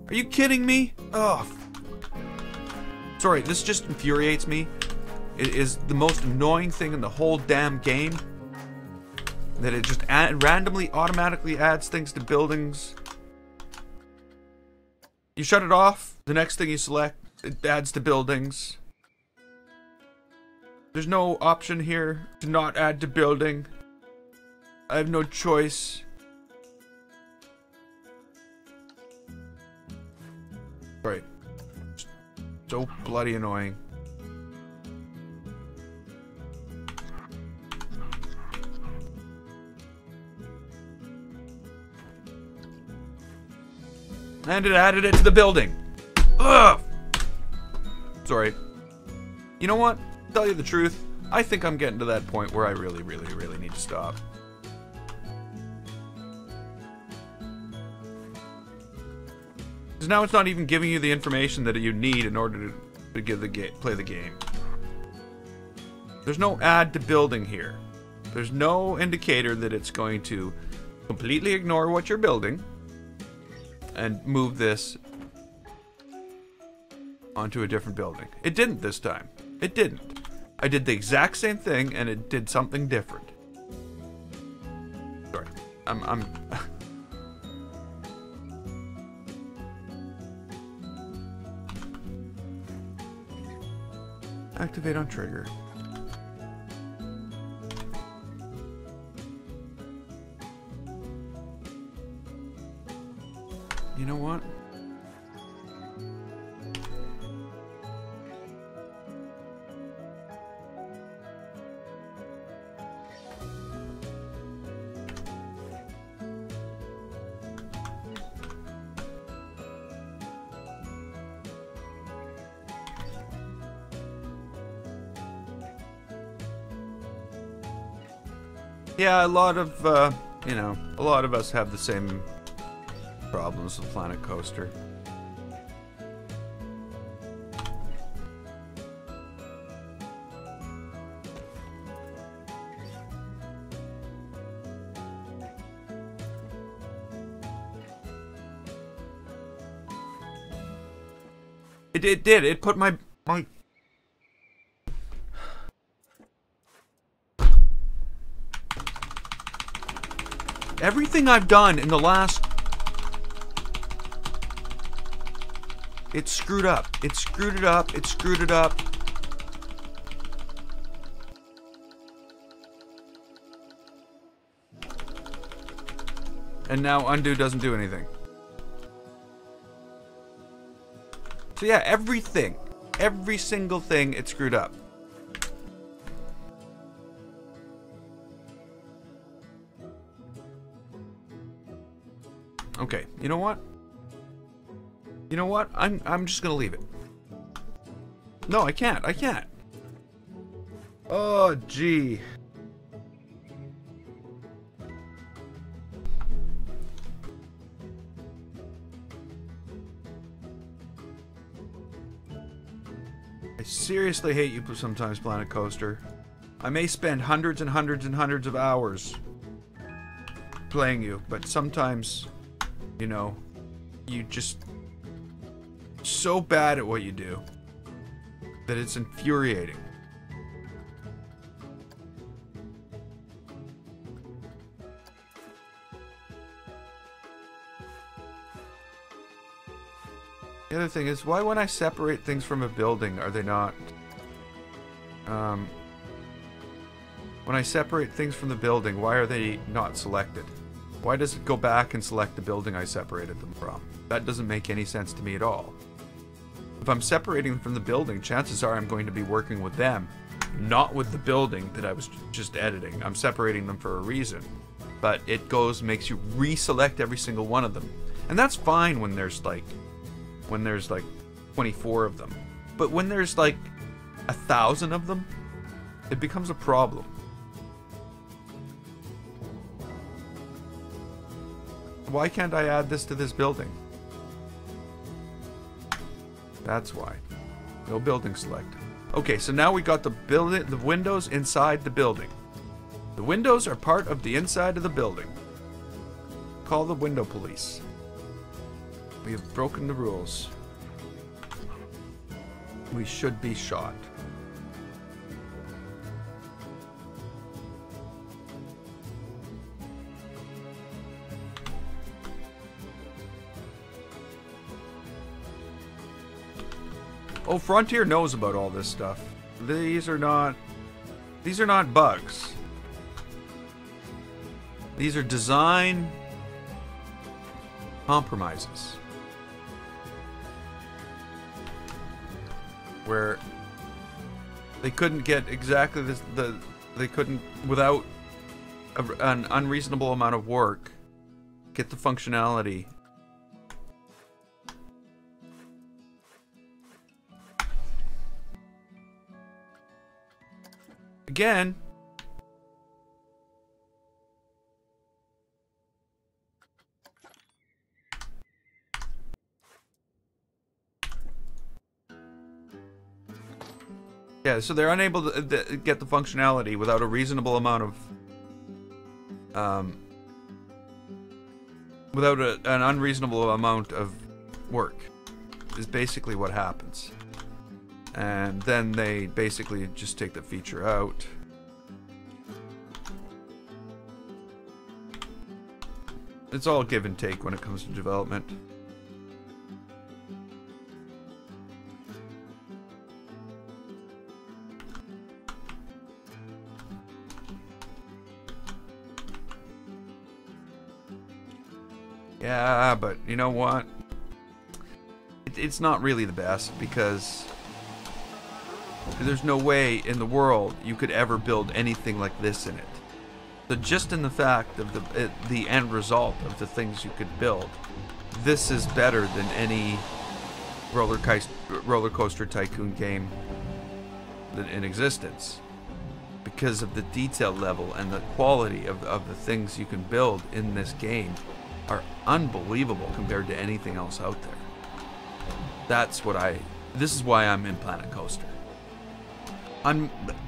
Are you kidding me? Oh. Sorry, this just infuriates me. It is the most annoying thing in the whole damn game. That it just randomly, automatically adds things to buildings. You shut it off, the next thing you select, it adds to buildings. There's no option here to not add to building. I have no choice. Right. So bloody annoying. And it added it to the building. Ugh! Sorry. You know what? To tell you the truth, I think I'm getting to that point where I really need to stop. Because now it's not even giving you the information that you need in order to give the play the game. There's no add to building here. There's no indicator that it's going to completely ignore what you're building and move this onto a different building. It didn't this time. It didn't. I did the exact same thing and it did something different. Sorry. I'm Activate on trigger. You know what? Yeah, a lot of, you know, a lot of us have the same problems with Planet Coaster. It did. It put my everything I've done in the last... It screwed up. It screwed it up. It screwed it up. And now undo doesn't do anything. So yeah, everything. Every single thing, it screwed up. Okay, you know what? You know what? I'm just gonna leave it. No, I can't. I can't. Oh, gee. I seriously hate you sometimes, Planet Coaster. I may spend hundreds and hundreds and hundreds of hours playing you, but sometimes, you know, you just so bad at what you do that it's infuriating. The other thing is, why when I separate things from a building are they not... when I separate things from the building, why are they not selected? Why does it go back and select the building I separated them from? That doesn't make any sense to me at all. If I'm separating them from the building, chances are I'm going to be working with them, not with the building that I was just editing. I'm separating them for a reason. But it makes you reselect every single one of them. And that's fine when there's like 24 of them. But when there's like 1,000 of them, it becomes a problem. Why can't I add this to this building? That's why. No building select. Okay, so now we got the windows inside the building. The windows are part of the inside of the building. Call the window police. We have broken the rules. We should be shot. Oh, Frontier knows about all this stuff. These are not bugs. These are design compromises. Where they couldn't get exactly they couldn't, without an unreasonable amount of work, get the functionality. Again, yeah, so they're unable to get the functionality without a reasonable amount of, without an unreasonable amount of work, is basically what happens. And then they basically just take the feature out. It's all give and take when it comes to development. Yeah, but you know what? It's not really the best, because there's no way in the world you could ever build anything like this in it. So just in the fact of the end result of the things you could build, this is better than any roller coaster tycoon game in existence, because of the detail level and the quality of the things you can build in this game are unbelievable compared to anything else out there. This is why I'm in Planet Coaster.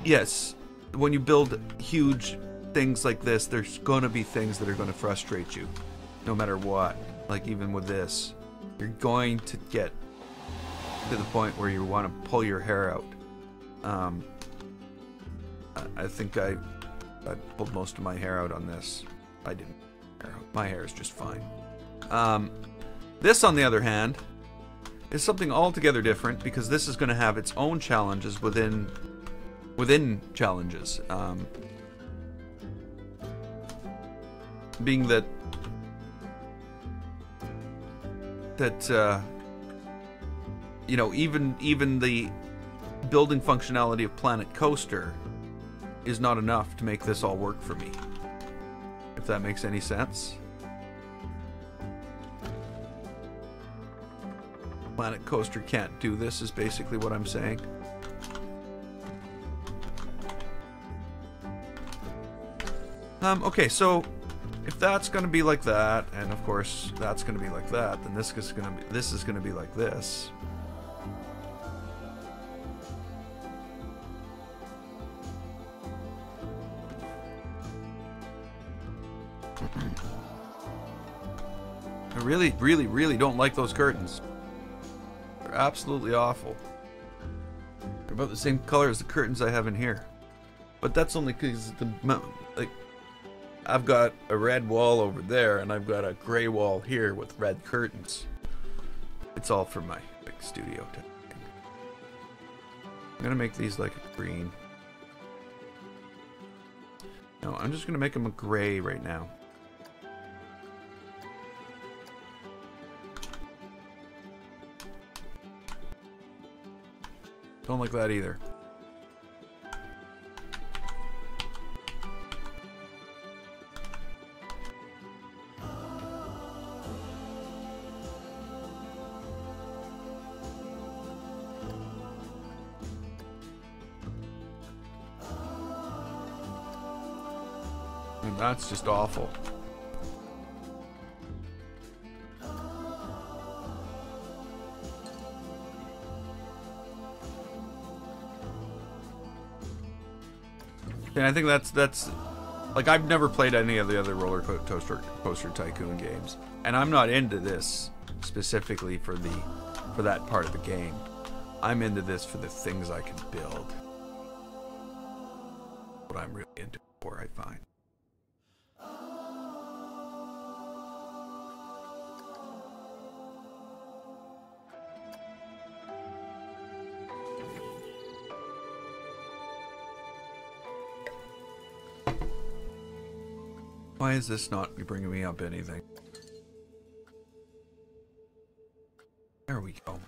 Yes, when you build huge things like this, there's gonna be things that are gonna frustrate you, no matter what. Like even with this, you're going to get to the point where you want to pull your hair out. I think I pulled most of my hair out on this. I didn't. My hair is just fine. This, on the other hand, is something altogether different, because this is going to have its own challenges within challenges. Being that you know, even the building functionality of Planet Coaster is not enough to make this all work for me. If that makes any sense. Planet Coaster can't do this, is basically what I'm saying. Okay, so if that's gonna be like that, and of course that's gonna be like that, then this is gonna be like this. I really, really, really don't like those curtains. They're absolutely awful. They're about the same color as the curtains I have in here. But that's only because like, I've got a red wall over there, and I've got a gray wall here with red curtains. It's all for my big studio type thing. I'm gonna make these like a green. No, I'm just gonna make them a gray right now. Don't like that either. And that's just awful. And I think that's like, I've never played any of the other roller coaster tycoon games, and I'm not into this specifically for that part of the game. I'm into this for the things I can build. What I'm really into for, I find. Why is this not bringing me up anything? There we go.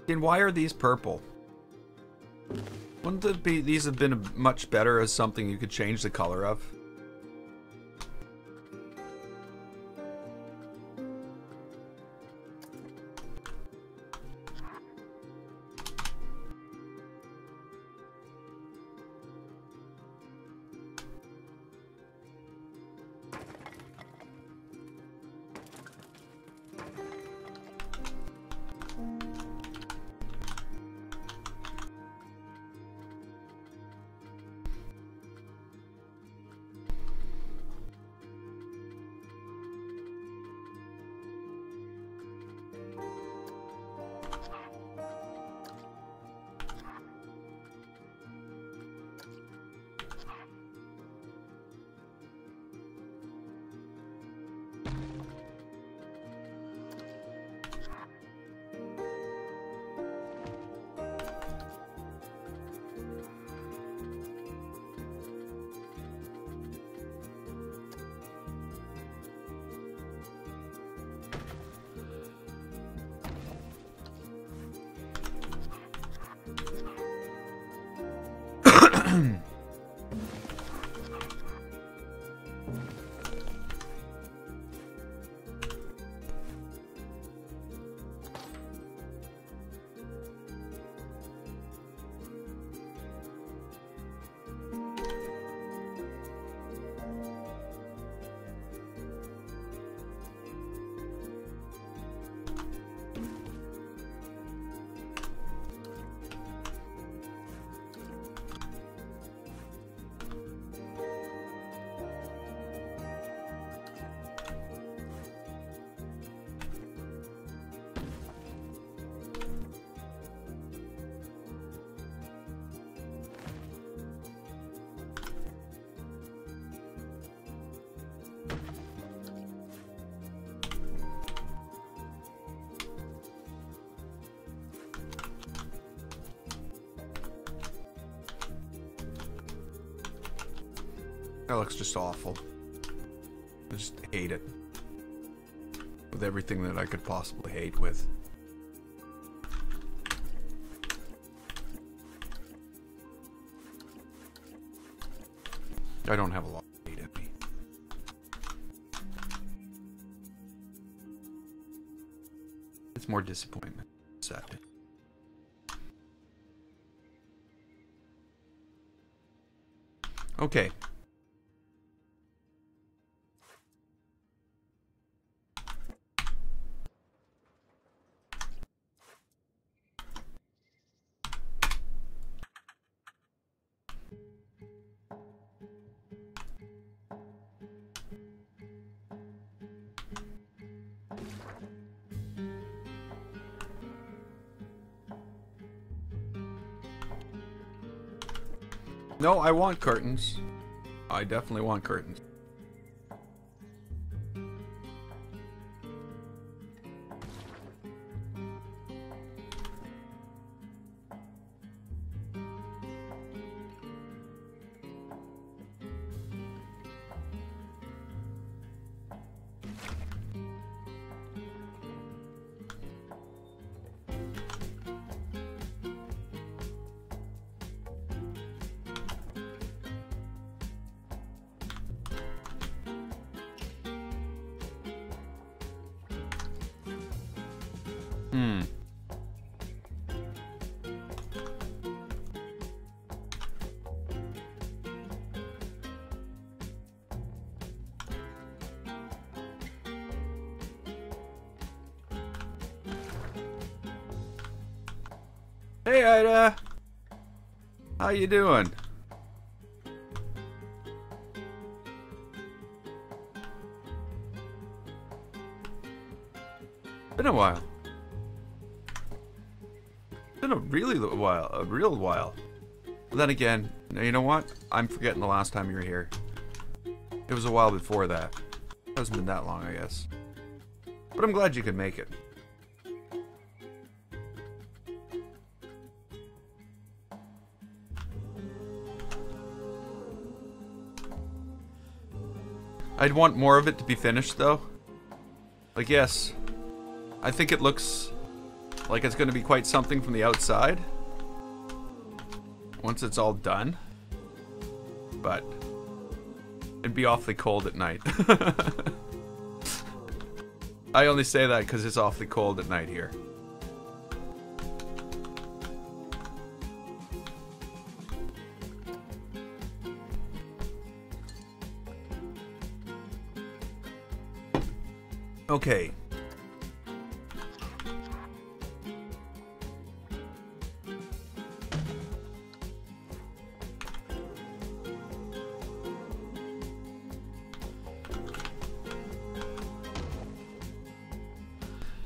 And why are these purple? Wouldn't these have been much better as something you could change the color of? That looks just awful. I just hate it. With everything that I could possibly hate with. I don't have a lot of hate in me. It's more disappointment. Sad. Okay. No, I want curtains. I definitely want curtains. Hmm. Hey, Ida. How you doing? Been a while. Been a really while. A real while. But then again, you know what? I'm forgetting the last time you were here. It was a while before that. It hasn't been that long, I guess. But I'm glad you could make it. I'd want more of it to be finished, though. Like, yes, I think it looks like it's going to be quite something from the outside once it's all done. But it'd be awfully cold at night. I only say that because it's awfully cold at night here. Okay.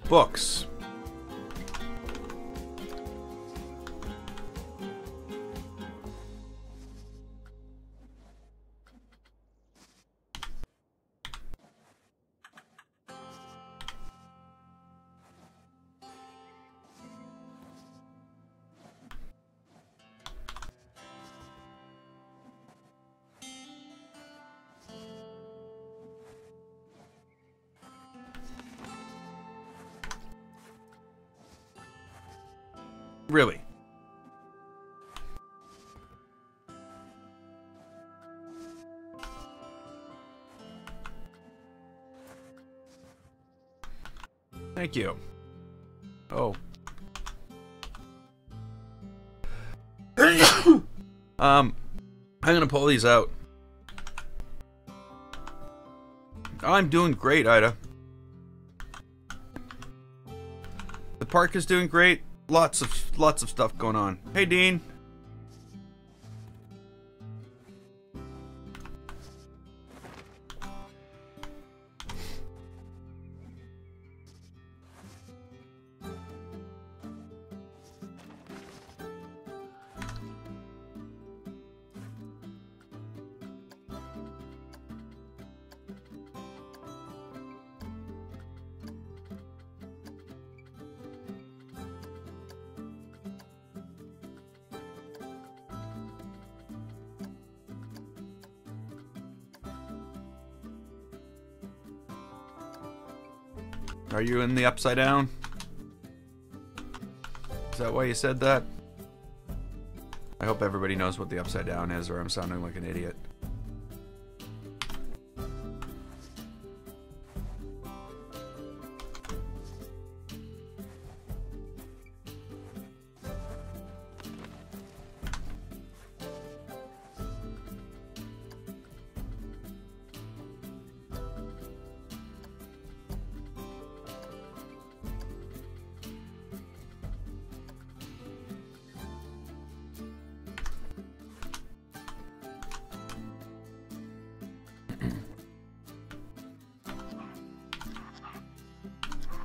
Books. Really? Thank you. Oh. I'm gonna pull these out. I'm doing great, Ida. The park is doing great. Lots of stuff going on. Hey, Dean. Are you in the Upside Down? Is that why you said that? I hope everybody knows what the Upside Down is, or I'm sounding like an idiot.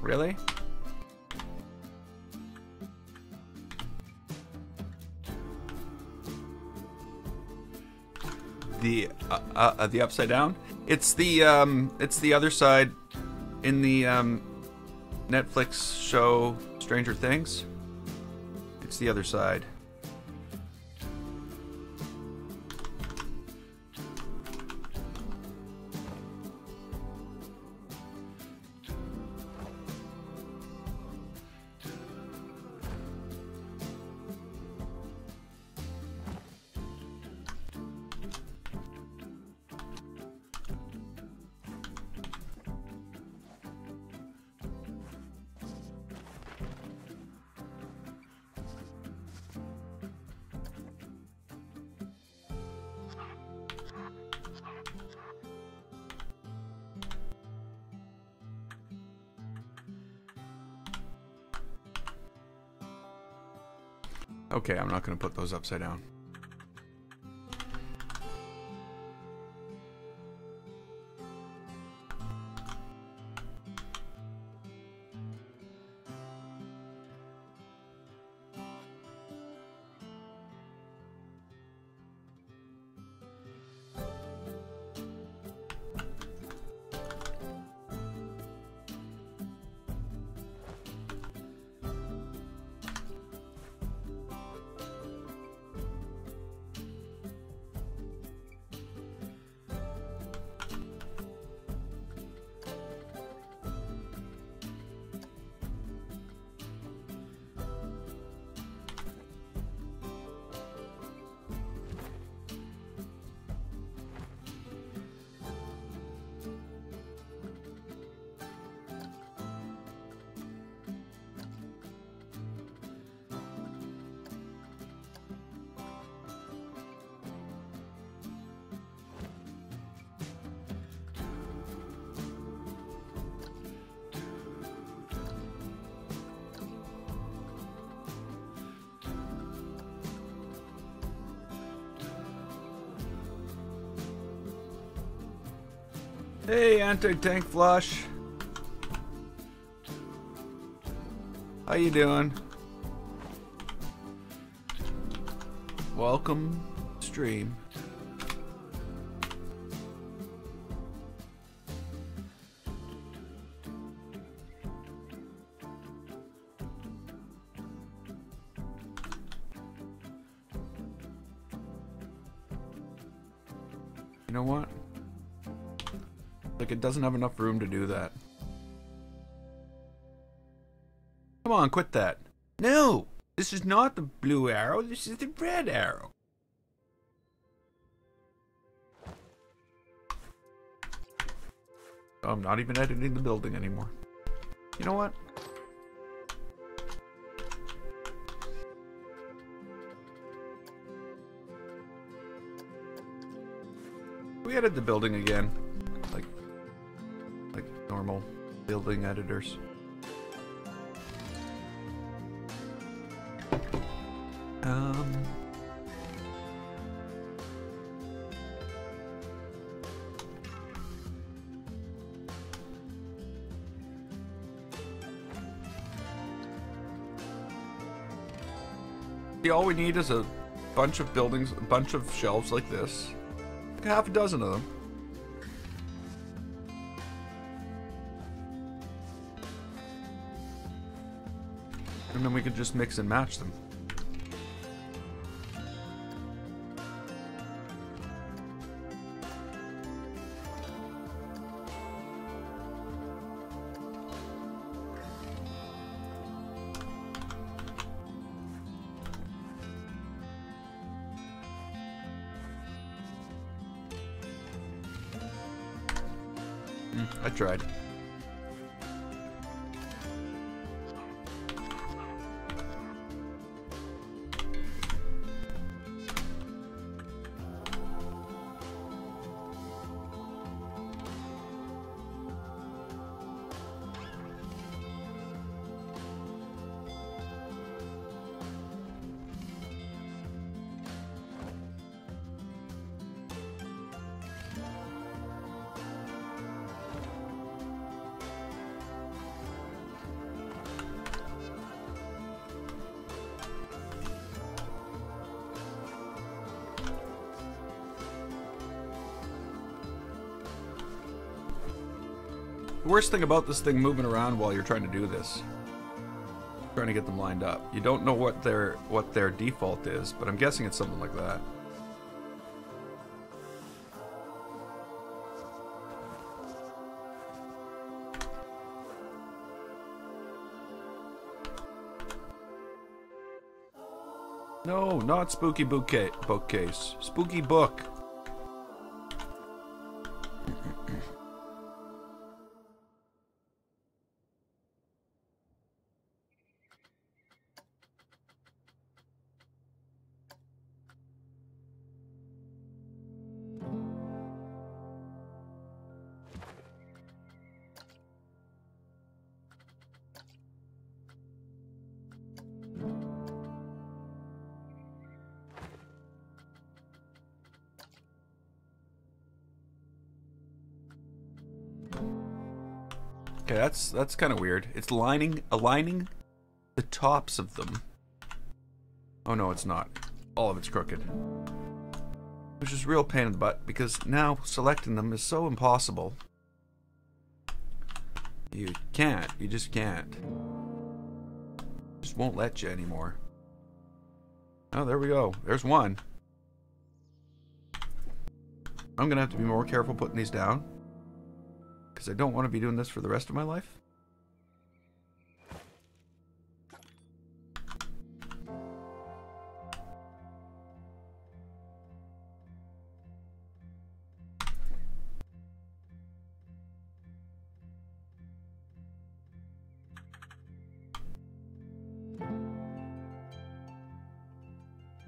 Really? The Upside Down? It's the other side in the Netflix show Stranger Things. It's the other side. Okay, I'm not going to put those upside down. Hey, anti-tank flush. How you doing? Welcome stream. You know what? Like, it doesn't have enough room to do that. Come on, quit that. No! This is not the blue arrow, this is the red arrow. Oh, I'm not even editing the building anymore. You know what? We edit the building again. Like normal building editors. See, all we need is a bunch of buildings, a bunch of shelves like this. Like half a dozen of them. And then we could just mix and match them. I tried. The worst thing about this thing moving around while you're trying to do this, trying to get them lined up, you don't know what their default is, but I'm guessing it's something like that. No, not spooky bookcase. Spooky book. Okay, that's kind of weird. It's aligning the tops of them. Oh no, it's not. All of it's crooked. Which is a real pain in the butt, because now selecting them is so impossible. You can't. You just can't. Just won't let you anymore. Oh, there we go. There's one. I'm gonna have to be more careful putting these down, because I don't want to be doing this for the rest of my life.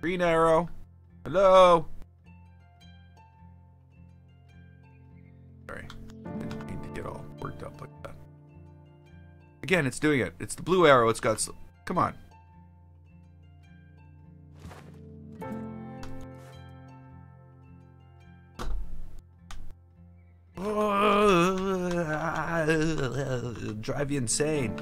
Green arrow. Hello. Sorry. Didn't mean to get all worked up like that. Again, it's doing it. It's the blue arrow. It's got... Come on. It'll drive you insane.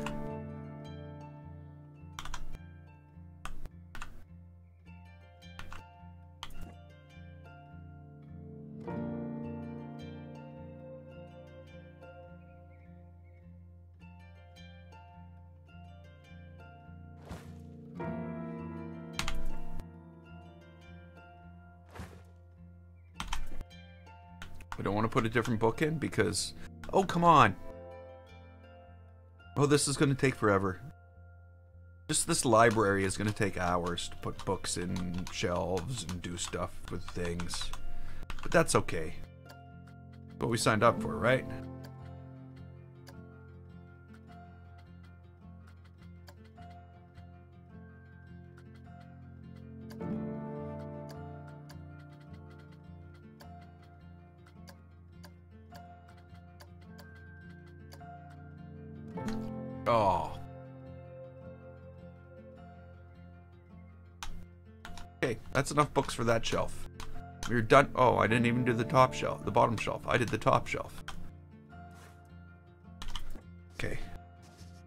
I don't want to put a different book in because... Oh, come on. Oh, this is going to take forever. Just this library is going to take hours to put books in shelves and do stuff with things. But that's okay. What we signed up for, right? Oh. Okay, that's enough books for that shelf. We're done. Oh, I didn't even do the top shelf, the bottom shelf. I did the top shelf. Okay.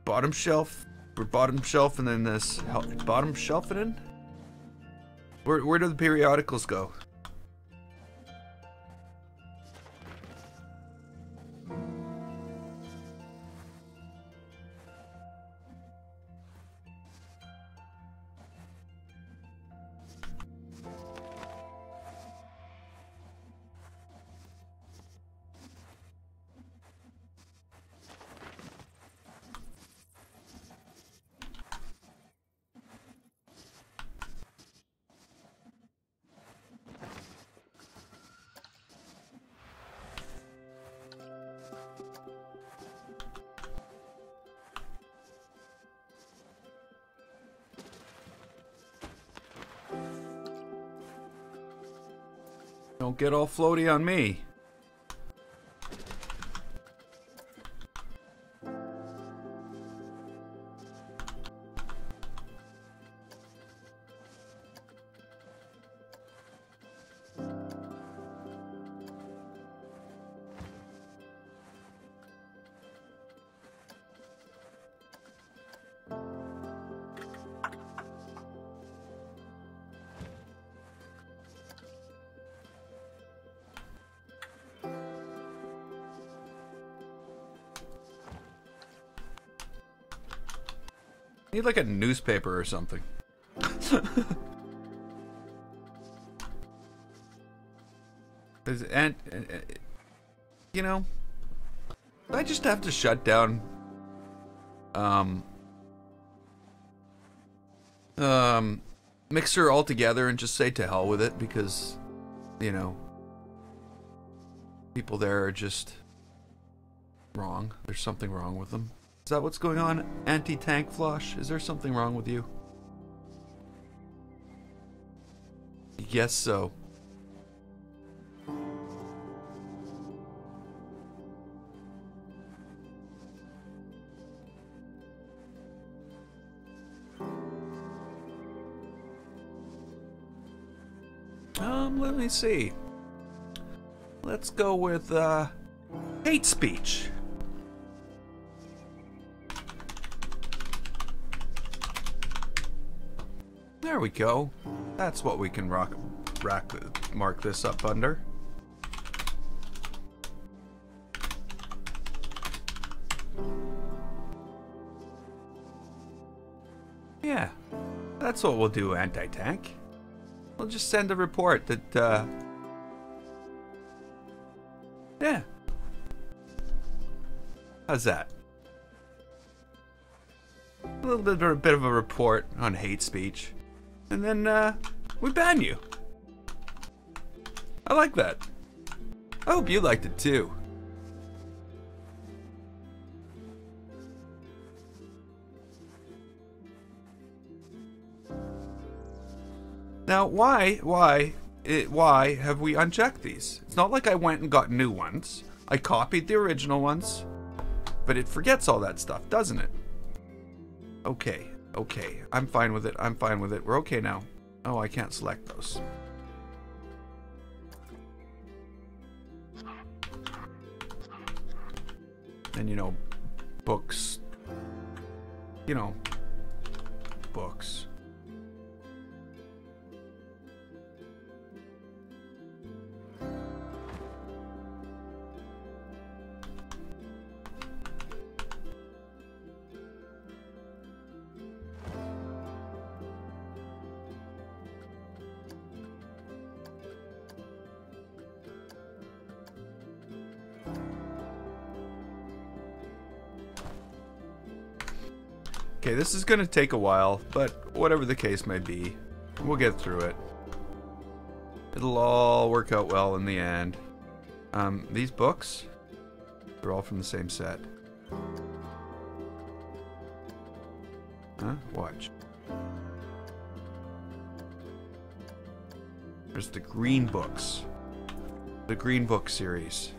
Bottom shelf. We're bottom shelf and then this bottom shelf it in? Where do the periodicals go? Don't get all floaty on me. Need like a newspaper or something. And you know, I just have to shut down Mixer altogether and just say to hell with it, because you know, people there are just wrong. There's something wrong with them. Is that what's going on, Anti-Tank Flosh? Is there something wrong with you? Yes, so. Let me see. Let's go with, hate speech. we go. That's what we can mark this up under. Yeah, that's what we'll do, Anti-Tank. We'll just send a report that, yeah. How's that? A little bit of a report on hate speech. And then, we ban you. I like that. I hope you liked it too. Now, why have we unchecked these? It's not like I went and got new ones. I copied the original ones, but it forgets all that stuff, doesn't it? Okay, I'm fine with it, We're okay now. Oh, I can't select those. And you know, books. You know, books. Okay, this is gonna take a while, but whatever the case may be, we'll get through it. It'll all work out well in the end. These books, they're all from the same set. Huh? Watch. There's the Green Books. The Green Book series.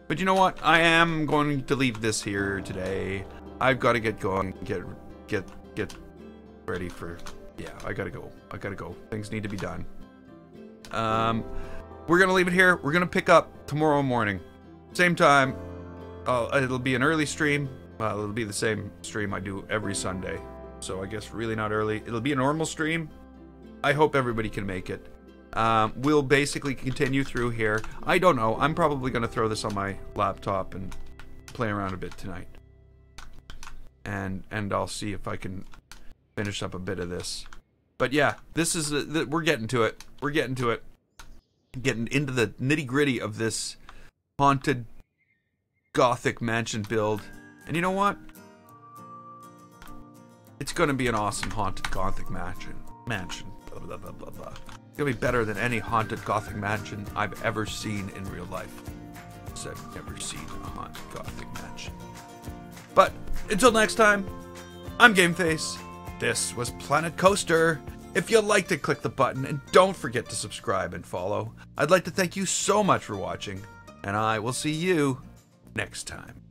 But you know what? I am going to leave this here today. I've got to get going. Get ready for... Yeah, I gotta go. Things need to be done. We're gonna leave it here. We're gonna pick up tomorrow morning. Same time. It'll be an early stream. It'll be the same stream I do every Sunday. So I guess really not early. It'll be a normal stream. I hope everybody can make it. We'll basically continue through here. I don't know. I'm probably going to throw this on my laptop and play around a bit tonight. And I'll see if I can finish up a bit of this. But yeah, this is we're getting to it. We're getting to it. Getting into the nitty-gritty of this haunted Gothic mansion build. And you know what? It's going to be an awesome haunted Gothic mansion. Blah, blah, blah, blah, blah. It's gonna be better than any haunted Gothic mansion I've ever seen in real life. I've never seen a haunted Gothic mansion. But until next time, I'm Gameface. This was Planet Coaster. If you liked it, click the button and don't forget to subscribe and follow. I'd like to thank you so much for watching, and I will see you next time.